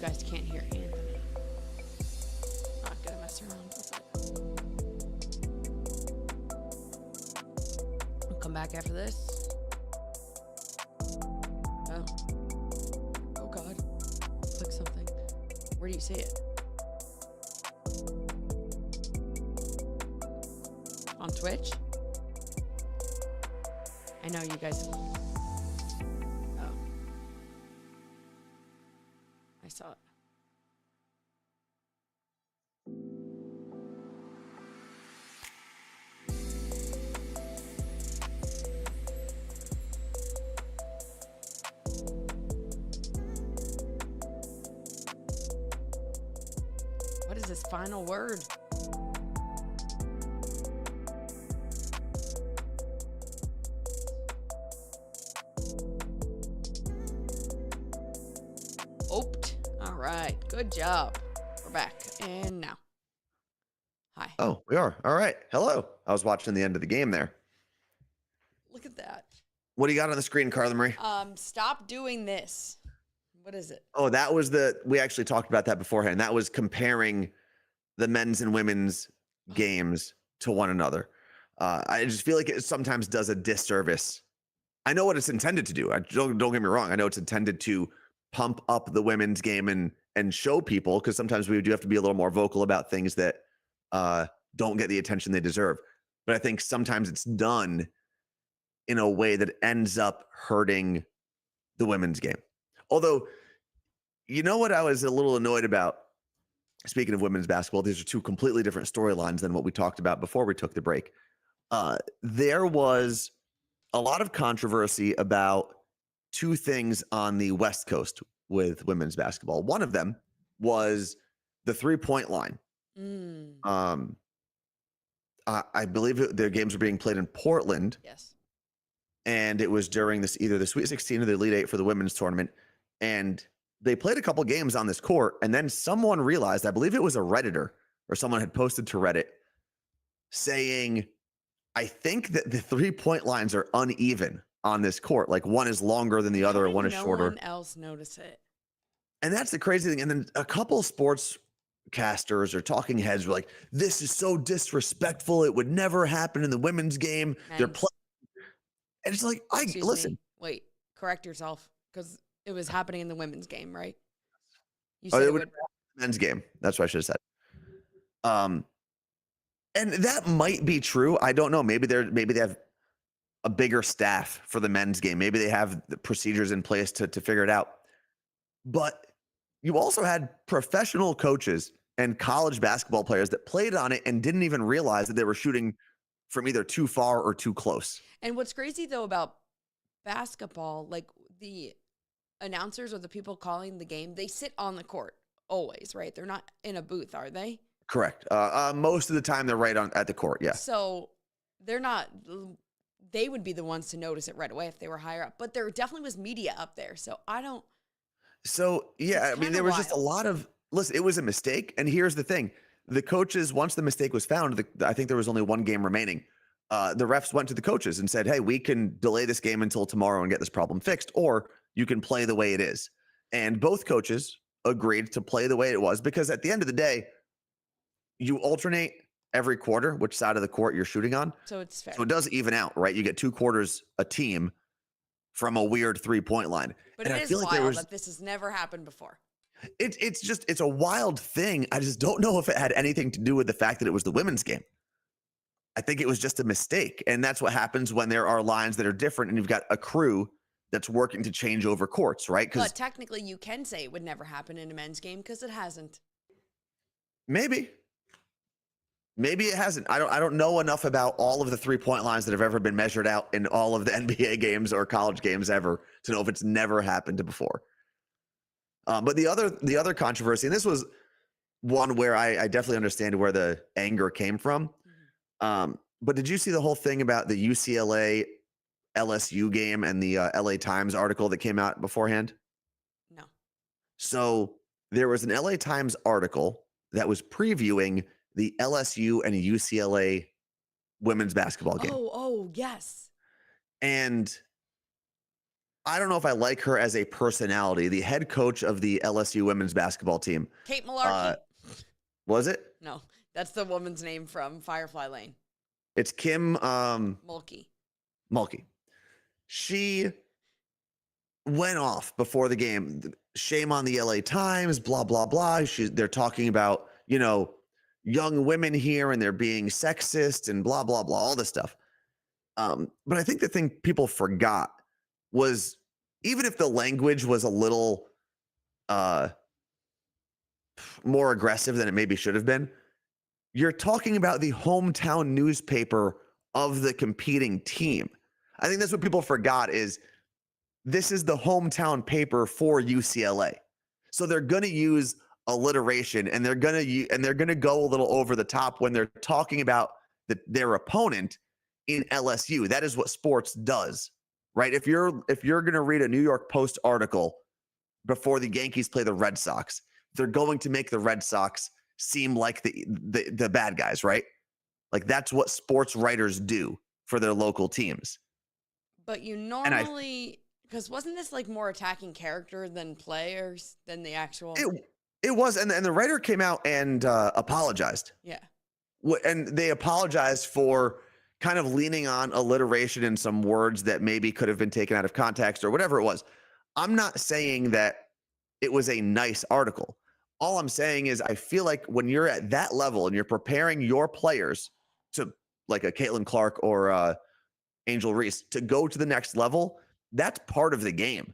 Guys can't hear Anthony. Not gonna mess around with it. I'll come back after this. Oh. Oh God. Click something. Where do you see it? On Twitch? I know you guys. Oh. I saw it. What is this final word? Oped. All right. Good job. We're back. And now. Hi. Oh, we are. All right. Hello. I was watching the end of the game there. Look at that. What do you got on the screen, Carla Marie? Stop doing this. What is it? Oh, that was we actually talked about that beforehand. That was comparing the men's and women's games to one another. I just feel like it sometimes does a disservice. I know what it's intended to do. Don't get me wrong. I know it's intended to pump up the women's game and and show people, because sometimes we do have to be a little more vocal about things that don't get the attention they deserve. But I think sometimes it's done in a way that ends up hurting the women's game. Although, you know what I was a little annoyed about? Speaking of women's basketball, these are two completely different storylines than what we talked about before we took the break. There was a lot of controversy about two things on the West Coast with women's basketball. One of them was the 3-point line. I believe their games were being played in Portland. Yes. And it was during either the Sweet 16 or the Elite 8 for the women's tournament. And they played a couple games on this court. And then someone realized, I believe it was a Redditor or someone had posted to Reddit saying, I think that the 3-point lines are uneven on this court. Like one is longer than the other, and one is shorter. No one else notice it. And that's the crazy thing. And then a couple sportscasters or talking heads were like, this is so disrespectful. It would never happen in the women's game. They're playing. And it's like, listen. Wait, correct yourself, because it was happening in the women's game, right? You said it would men's game. That's what I should have said. And that might be true. I don't know. Maybe they have a bigger staff for the men's game. Maybe they have the procedures in place to figure it out. But you also had professional coaches and college basketball players that played on it and didn't even realize that they were shooting from either too far or too close. And what's crazy though about basketball, like the announcers or the people calling the game, they sit on the court always, right? They're not in a booth, are they? Correct. Most of the time they're right at the court. Yeah. So they would be the ones to notice it right away if they were higher up, but there definitely was media up there. Yeah, I mean, there was just a lot of, listen, it was a mistake. And here's the thing. The coaches, once the mistake was found, I think there was only one game remaining. The refs went to the coaches and said, hey, we can delay this game until tomorrow and get this problem fixed, or you can play the way it is. And both coaches agreed to play the way it was, because at the end of the day, you alternate every quarter which side of the court you're shooting on. So it's fair. So it does even out, right? You get 2 quarters a team from a weird 3-point line. But it is wild that this has never happened before. It's a wild thing. I just don't know if it had anything to do with the fact that it was the women's game. I think it was just a mistake. And that's what happens when there are lines that are different and you've got a crew that's working to change over courts, right? But technically you can say it would never happen in a men's game because it hasn't. Maybe it hasn't. I don't know enough about all of the 3-point lines that have ever been measured out in all of the NBA games or college games ever to know if it's never happened before. But the other controversy, and this was one where I definitely understand where the anger came from. But did you see the whole thing about the UCLA LSU game and the LA Times article that came out beforehand? No. So there was an LA Times article that was previewing the LSU and UCLA women's basketball game. Oh, yes. And I don't know if I like her as a personality. The head coach of the LSU women's basketball team. Kate Malarkey. Was it? No, that's the woman's name from Firefly Lane. It's Kim Mulkey. She went off before the game. Shame on the LA Times, blah, blah, blah. They're talking about, young women here and they're being sexist and blah, blah, blah, all this stuff. But I think the thing people forgot was, even if the language was a little more aggressive than it maybe should have been, you're talking about the hometown newspaper of the competing team. I think that's what people forgot, is this is the hometown paper for UCLA. So they're going to use alliteration and they're going to go a little over the top when they're talking about their opponent in LSU. That is what sports does, right? If you're going to read a New York Post article before the Yankees play the Red Sox, they're going to make the Red Sox seem like the bad guys, right? Like that's what sports writers do for their local teams. But you normally, because wasn't this like more attacking character than players than the actual? It was, and the writer came out and apologized. Yeah. And they apologized for kind of leaning on alliteration and some words that maybe could have been taken out of context or whatever it was. I'm not saying that it was a nice article. all I'm saying is I feel like when you're at that level and you're preparing your players to like a Caitlin Clark or Angel Reese to go to the next level, that's part of the game,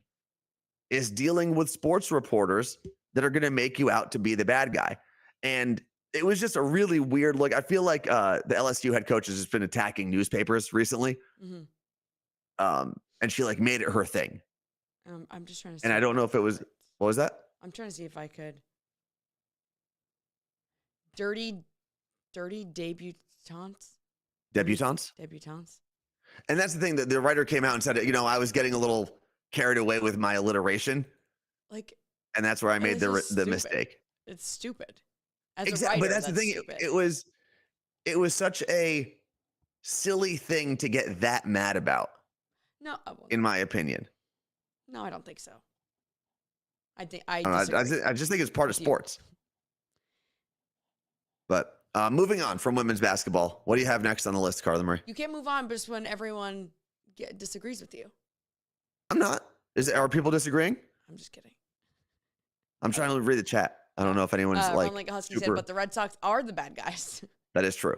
is dealing with sports reporters that are going to make you out to be the bad guy. And it was just a really weird look. I feel like the LSU head coach has just been attacking newspapers recently. Mm-hmm. And she like made it her thing. I'm just trying to see. And I don't know if it was, what was that? I'm trying to see if I could. Dirty debutantes. Debutantes. And that's the thing, that the writer came out and said, I was getting a little carried away with my alliteration. Like, and that's where I made the mistake. It's stupid. As exactly. A writer, but that's the thing. It was such a silly thing to get that mad about. No, in my opinion. No, I don't think so. I just think it's part of sports. But moving on from women's basketball, what do you have next on the list, Carla Marie? You can't move on just when everyone disagrees with you. I'm not. Are people disagreeing? I'm just kidding. I'm trying to read the chat. I don't know if anyone's like Husky said, but the Red Sox are the bad guys. That is true.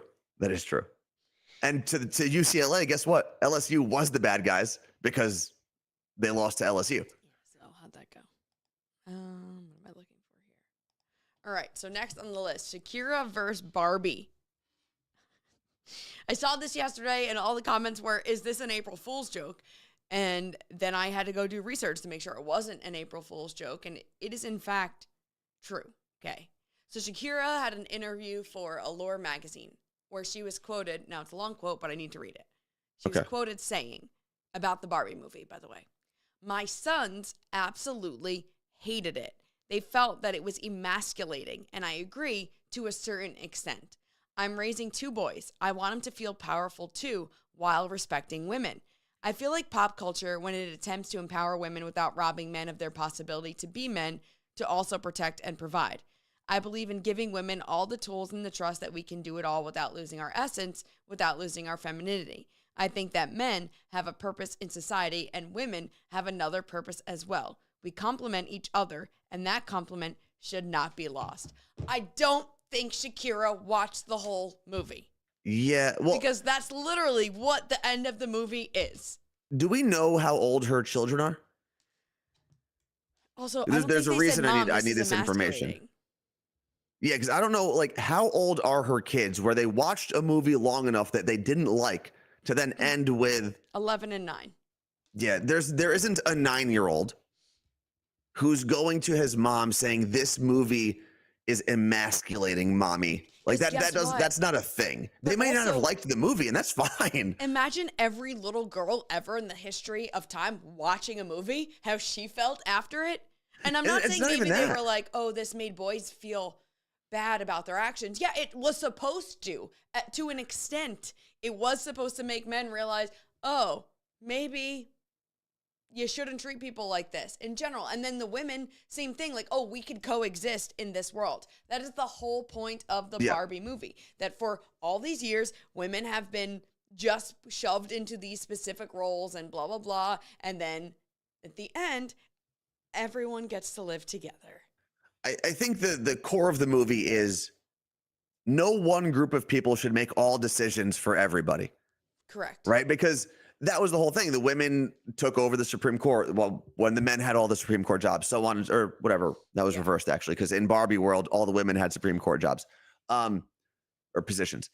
And to UCLA, guess what? LSU was the bad guys because they lost to LSU. So how'd that go? What am I looking for here? All right. So next on the list, Shakira versus Barbie. I saw this yesterday, and all the comments were, "Is this an April Fool's joke?" And then I had to go do research to make sure it wasn't an April Fool's joke, and it is in fact true. Okay. So Shakira had an interview for Allure magazine where she was quoted. Now it's a long quote, but I need to read it. She was quoted saying about the Barbie movie, by the way, "My sons absolutely hated it. They felt that it was emasculating, and I agree to a certain extent. I'm raising 2 boys. I want them to feel powerful too while respecting women. I feel like pop culture, when it attempts to empower women without robbing men of their possibility to be men, to also protect and provide. I believe in giving women all the tools and the trust that we can do it all without losing our essence, without losing our femininity. I think that men have a purpose in society and women have another purpose as well. We complement each other, and that complement should not be lost." I don't think Shakira watched the whole movie. Yeah, well, because that's literally what the end of the movie is. Do we know how old her children are? Also, there's a reason I need this information. Yeah, because I don't know, like, how old are her kids where they watched a movie long enough that they didn't like to then end with 11 and 9. Yeah, there isn't a 9-year-old who's going to his mom saying this movie is emasculating mommy. Like that's not a thing. They may not have liked the movie, and that's fine. Imagine every little girl ever in the history of time watching a movie, how she felt after it. And I'm not saying maybe they were like, "Oh, this made boys feel bad about their actions." Yeah, it was supposed to an extent. It was supposed to make men realize, oh, maybe you shouldn't treat people like this in general. And then the women, same thing, like, oh, we could coexist in this world. That is the whole point of the Barbie movie, that for all these years, women have been just shoved into these specific roles and blah, blah, blah. And then at the end, everyone gets to live together. I think the core of the movie is no one group of people should make all decisions for everybody. Correct. Right? Because that was the whole thing. The women took over the Supreme Court. Well, when the men had all the Supreme Court jobs, so on, or whatever. That was reversed, actually, because in Barbie world, all the women had Supreme Court jobs, or positions.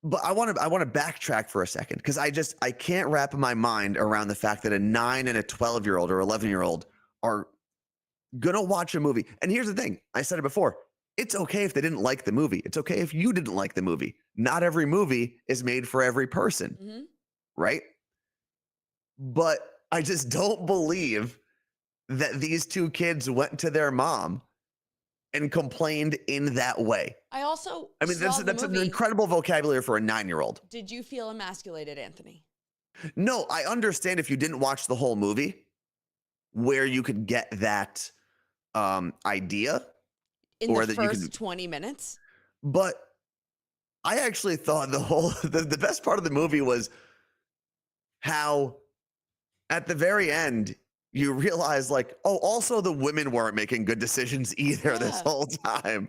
But I want to backtrack for a second, because I can't wrap my mind around the fact that a 9 and a 12-year-old or 11-year-old are gonna watch a movie. And here's the thing: I said it before. It's okay if they didn't like the movie. It's okay if you didn't like the movie. Not every movie is made for every person. Mm-hmm. Right? But I just don't believe that these 2 kids went to their mom and complained in that way. I mean, that's an incredible vocabulary for a 9-year-old. Did you feel emasculated, Anthony? No, I understand if you didn't watch the whole movie, where you could get that idea. In the first 20 minutes? But I actually thought the best part of the movie was how at the very end you realize like, oh, also the women weren't making good decisions either this Yeah. whole time.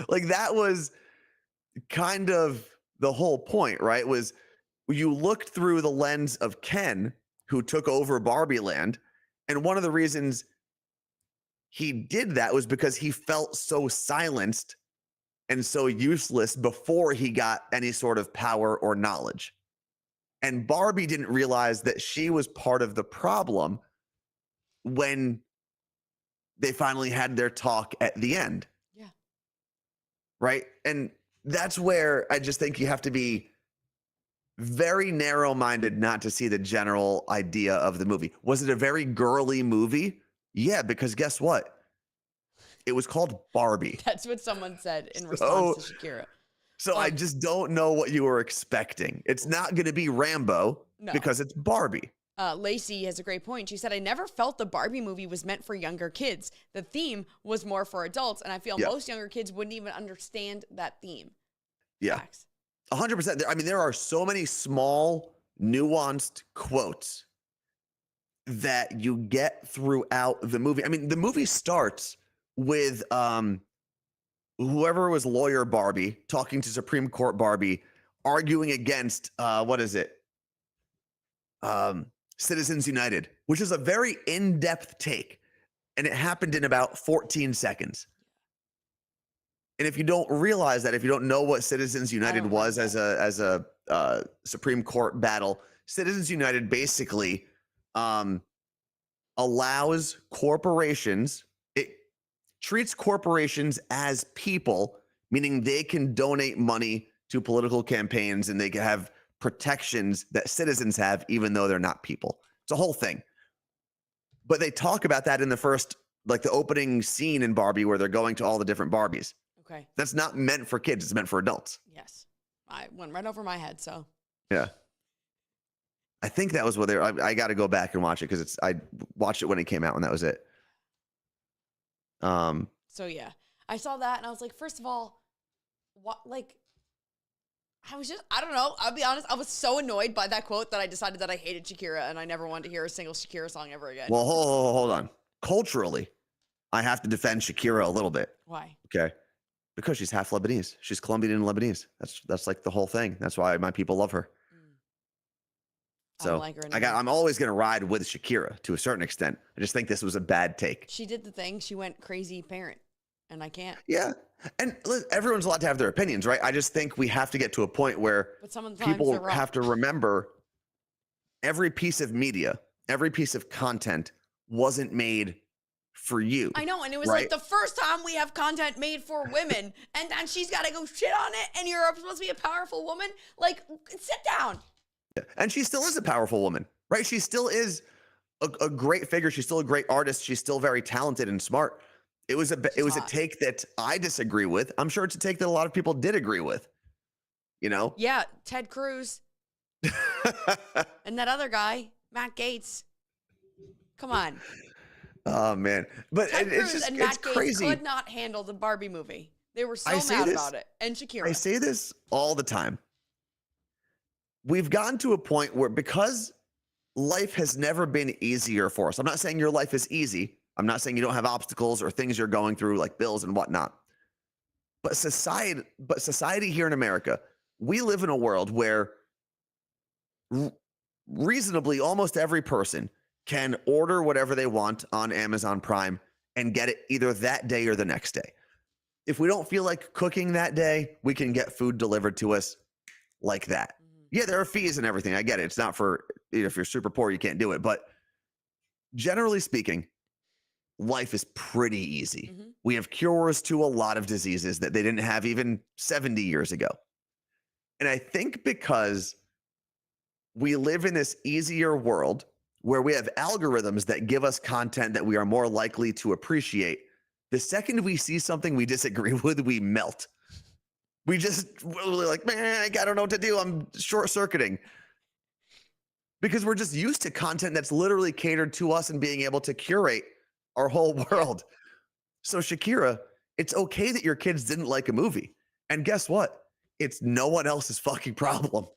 Like that was kind of the whole point, right? Was you looked through the lens of Ken, who took over Barbie Land, and one of the reasons he did that was because he felt so silenced and so useless before he got any sort of power or knowledge. And Barbie didn't realize that she was part of the problem when they finally had their talk at the end. Yeah. Right? And that's where I just think you have to be very narrow-minded not to see the general idea of the movie. Was it a very girly movie? Yeah, because guess what? It was called Barbie. That's what someone said in response to Shakira. So I just don't know what you were expecting. It's not going to be Rambo because it's Barbie. Lacey has a great point. She said, I never felt the Barbie movie was meant for younger kids. The theme was more for adults, and I feel most younger kids wouldn't even understand that theme. Yeah. Facts. 100%. I mean, there are so many small, nuanced quotes that you get throughout the movie. I mean, the movie starts with whoever was lawyer Barbie talking to Supreme Court Barbie, arguing against Citizens United, which is a very in-depth take, and it happened in about 14 seconds. And if you don't realize that, if you don't know what Citizens United was as a Supreme Court battle, Citizens United basically allows corporations. It treats corporations as people, meaning they can donate money to political campaigns and they can have protections that citizens have, even though they're not people. It's a whole thing. But they talk about that in the first, like the opening scene in Barbie where they're going to all the different Barbies. Okay. That's not meant for kids. It's meant for adults. Yes. I went right over my head, so. Yeah. I think that was what I got to go back and watch it because I watched it when it came out and that was it. So yeah, I saw that and I was like, first of all, what, like, I don't know. I'll be honest. I was so annoyed by that quote that I decided that I hated Shakira and I never wanted to hear a single Shakira song ever again. Well, hold on. Culturally, I have to defend Shakira a little bit. Why? Okay. Because she's half Lebanese. She's Colombian and Lebanese. That's like the whole thing. That's why my people love her. So I don't like her I'm always going to ride with Shakira to a certain extent. I just think this was a bad take. She did the thing. She went crazy parent, and I can't. Yeah. And everyone's allowed to have their opinions, right? I just think we have to get to a point where people have to remember every piece of media, every piece of content wasn't made for you. I know. And it was right? like the first time we have content made for women, and then she's got to go shit on it, and you're supposed to be a powerful woman. Like, sit down. And she still is a powerful woman, right? She still is a great figure. She's still a great artist. She's still very talented and smart. It was a take that I disagree with. I'm sure it's a take that a lot of people did agree with. You know? Yeah, Ted Cruz and that other guy, Matt Gaetz. Come on. Oh man, but Ted Cruz it's just and Matt it's Gaetz crazy. could not handle the Barbie movie. They were so mad about it. And Shakira. I say this all the time. We've gotten to a point where because life has never been easier for us. I'm not saying your life is easy. I'm not saying you don't have obstacles or things you're going through like bills and whatnot. But society here in America, we live in a world where reasonably almost every person can order whatever they want on Amazon Prime and get it either that day or the next day. If we don't feel like cooking that day, we can get food delivered to us like that. Yeah, there are fees and everything. I get it. It's not for, if you're super poor, you can't do it. But generally speaking, life is pretty easy. Mm-hmm. We have cures to a lot of diseases that they didn't have even 70 years ago. And I think because we live in this easier world where we have algorithms that give us content that we are more likely to appreciate, the second we see something we disagree with, we melt. We're like, man, I don't know what to do. I'm short-circuiting. Because we're just used to content that's literally catered to us and being able to curate our whole world. So Shakira, it's okay that your kids didn't like a movie. And guess what? It's no one else's fucking problem.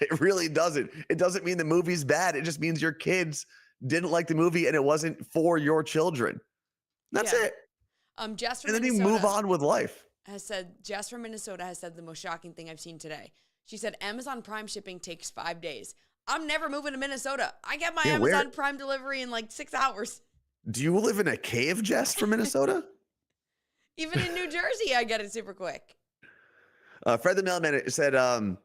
It really doesn't. It doesn't mean the movie's bad. It just means your kids didn't like the movie and it wasn't for your children. That's Yeah. it. Jess from And then you Minnesota move on with life. Jess from Minnesota has said the most shocking thing I've seen today. She said Amazon Prime shipping takes 5 days. I'm never moving to Minnesota. I get my Amazon Prime delivery in like 6 hours. Do you live in a cave, Jess, from Minnesota? Even in New Jersey, I get it super quick. Fred the Mailman said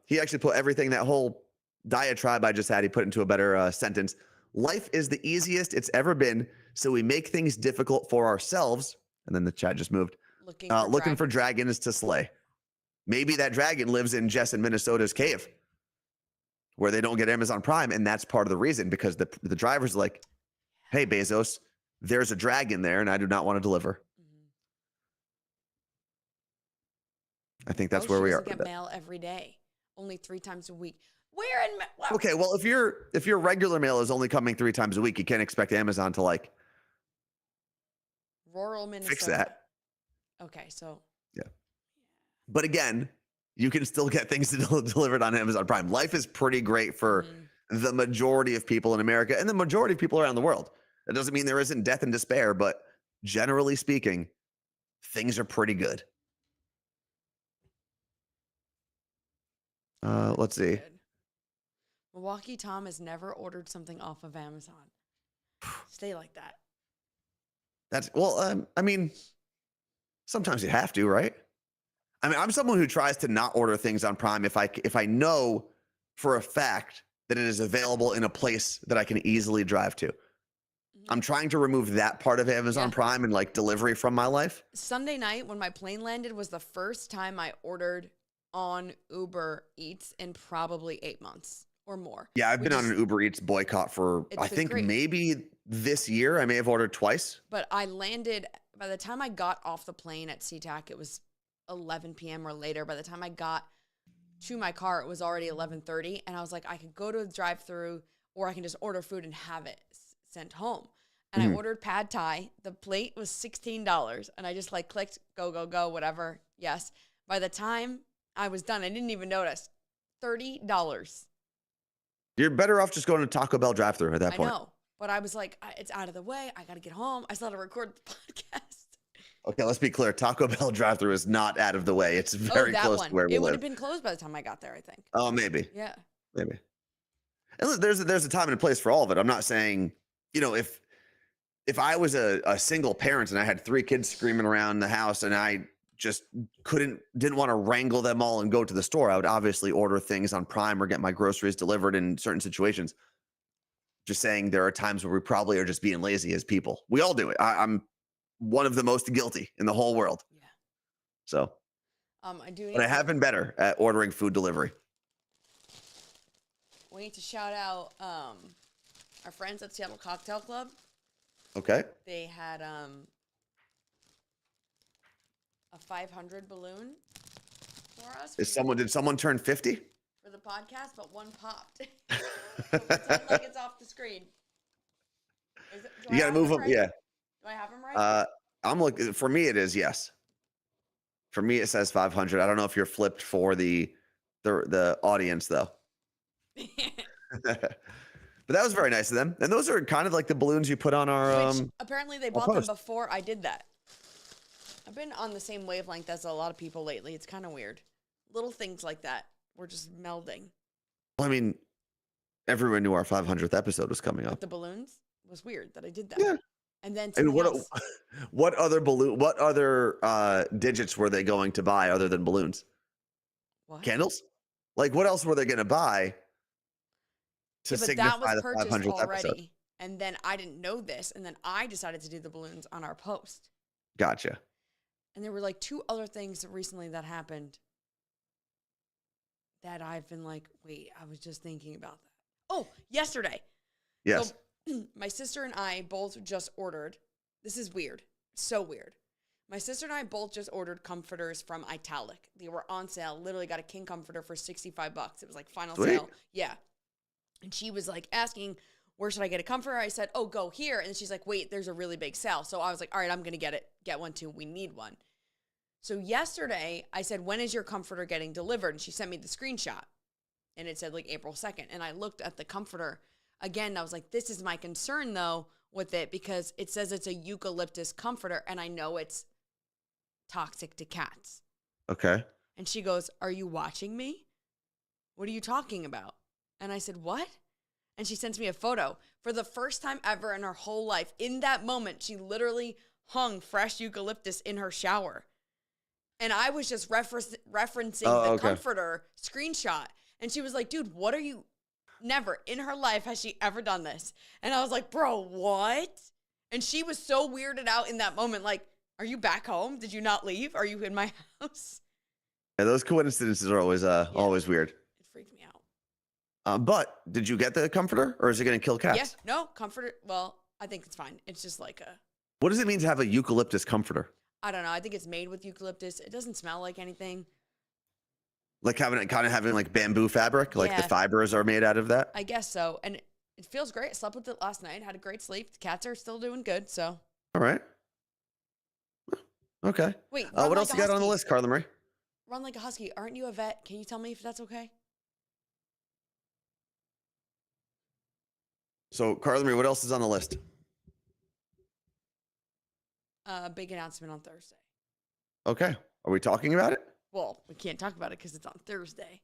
he actually put everything, that whole diatribe I just had, he put into a better sentence. Life is the easiest it's ever been, so we make things difficult for ourselves. And then the chat just moved. Looking for dragons to slay. Maybe that dragon lives in Jess in Minnesota's cave where they don't get Amazon Prime. And that's part of the reason, because the driver's like, hey, Bezos, there's a dragon there and I do not want to deliver. I think that's where we are. Get mail every day, only 3 times a week. Where in? Okay, well, if your regular mail is only coming 3 times a week, you can't expect Amazon to like rural Minnesota fix that. Okay, so yeah, but again, you can still get things delivered on Amazon Prime. Life is pretty great for the majority of people in America and the majority of people around the world. That doesn't mean there isn't death and despair, but generally speaking, things are pretty good. Let's see. Milwaukee Tom has never ordered something off of Amazon. Stay like that. That's I mean, sometimes you have to, right? I mean, I'm someone who tries to not order things on Prime if I know for a fact that it is available in a place that I can easily drive to. I'm trying to remove that part of Amazon Prime and like delivery from my life. Sunday night when my plane landed was the first time I ordered on Uber Eats in probably 8 months or more. Yeah, I've been on an Uber Eats boycott for, I think, maybe this year. I may have ordered twice. But I landed, by the time I got off the plane at SeaTac, it was 11 p.m. or later. By the time I got to my car, it was already 11:30. And I was like, I could go to a drive-thru or I can just order food and have it sent home. And I ordered pad thai. The plate was $16. And I just like clicked, go, whatever. Yes. By the time I was done, I didn't even notice. $30. You're better off just going to Taco Bell drive-thru at that point. I know. But I was like, it's out of the way. I got to get home. I still had to record the podcast. Okay, let's be clear. Taco Bell drive-thru is not out of the way. It's very close to where we live. It would have been closed by the time I got there, I think. Oh, maybe. Yeah. Maybe. And look, there's a time and a place for all of it. I'm not saying, if I was a single parent and I had 3 kids screaming around the house and I just didn't want to wrangle them all and go to the store, I would obviously order things on Prime or get my groceries delivered in certain situations. Just saying, there are times where we probably are just being lazy as people. We all do it. I'm one of the most guilty in the whole world. Yeah. So, but I have been better at ordering food delivery. We need to shout out our friends at Seattle Cocktail Club. Okay. They had a 500 balloon for us. Did someone turn 50? For the podcast, but one popped. So pretend like it's off the screen. You got to move them. Right? Yeah. Do I have them right? I'm looking. For me, it is yes. For me, it says 500. I don't know if you're flipped for the audience though. But that was very nice of them. And those are kind of like the balloons you put on our. Which apparently they bought them before I did that. I've been on the same wavelength as a lot of people lately. It's kind of weird. Little things like that. We're just melding. Well, I mean, everyone knew our 500th episode was coming up. The balloons was weird that I did that. Yeah. And then what other digits were they going to buy other than balloons? What? Candles? Like, what else were they going to buy to signify the 500th episode? And then I didn't know this, and then I decided to do the balloons on our post. Gotcha. And there were like 2 other things recently that happened that I've been like, wait, I was just thinking about that. Oh, yesterday. Yes. So, my sister and I both just ordered. This is weird. So weird. My sister and I both just ordered comforters from Italic. They were on sale. Literally got a king comforter for $65. It was like final sale. Yeah. And she was like asking, where should I get a comforter? I said, oh, go here. And then she's like, wait, there's a really big sale. So I was like, all right, I'm going to get one too. We need one. So yesterday I said, when is your comforter getting delivered? And she sent me the screenshot and it said like April 2nd. And I looked at the comforter. again, I was like, this is my concern though with it because it says it's a eucalyptus comforter and I know it's toxic to cats. Okay. And she goes, are you watching me? What are you talking about? And I said, what? And she sends me a photo. For the first time ever in her whole life, in that moment, she literally hung fresh eucalyptus in her shower. And I was just referencing the comforter screenshot. And she was like, dude, what are you? Never in her life has she ever done this. And I was like, bro, what? And she was so weirded out in that moment. Like, are you back home? Did you not leave? Are you in my house? Yeah, those coincidences are always weird. It freaked me out. But did you get the comforter or is it going to kill cats? Yeah, no, comforter. Well, I think it's fine. It's just like What does it mean to have a eucalyptus comforter? I don't know. I think it's made with eucalyptus. It doesn't smell like anything. Like having like bamboo fabric, like the Yeah. fibers are made out of that. I guess so. And it feels great. I slept with it last night. Had a great sleep. The cats are still doing good. So All right. Okay. wait, What else you got on the list, Carla Marie? Run like a husky. Aren't you a vet? Can you tell me if that's okay? So, Carla Marie, what else is on the list? Big announcement on Thursday. Okay. Are we talking about it? Well, we can't talk about it because it's on Thursday.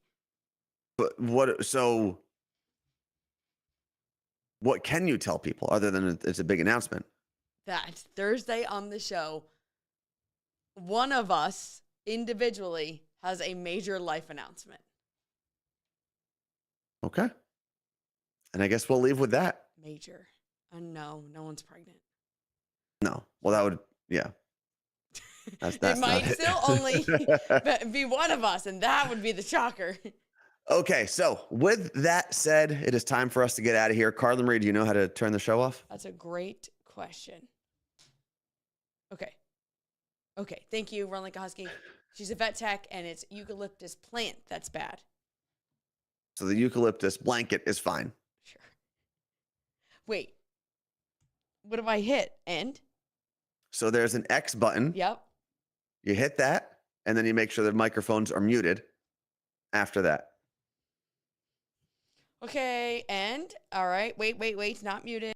But what can you tell people other than it's a big announcement? That Thursday on the show, one of us individually has a major life announcement. Okay. And I guess we'll leave with that. Major. No one's pregnant. No. Well, that would, yeah. That's It might not still only be one of us, and that would be the shocker. Okay. So, with that said, it is time for us to get out of here. Carla Marie, do you know how to turn the show off? That's a great question. Okay. Thank you. Run like a husky. She's a vet tech, and it's eucalyptus plant that's bad. So, the eucalyptus blanket is fine. Sure. Wait. What do I hit? End? So, there's an X button. Yep. You hit that, and then you make sure the microphones are muted after that. Okay. End. All right. Wait. Not muted.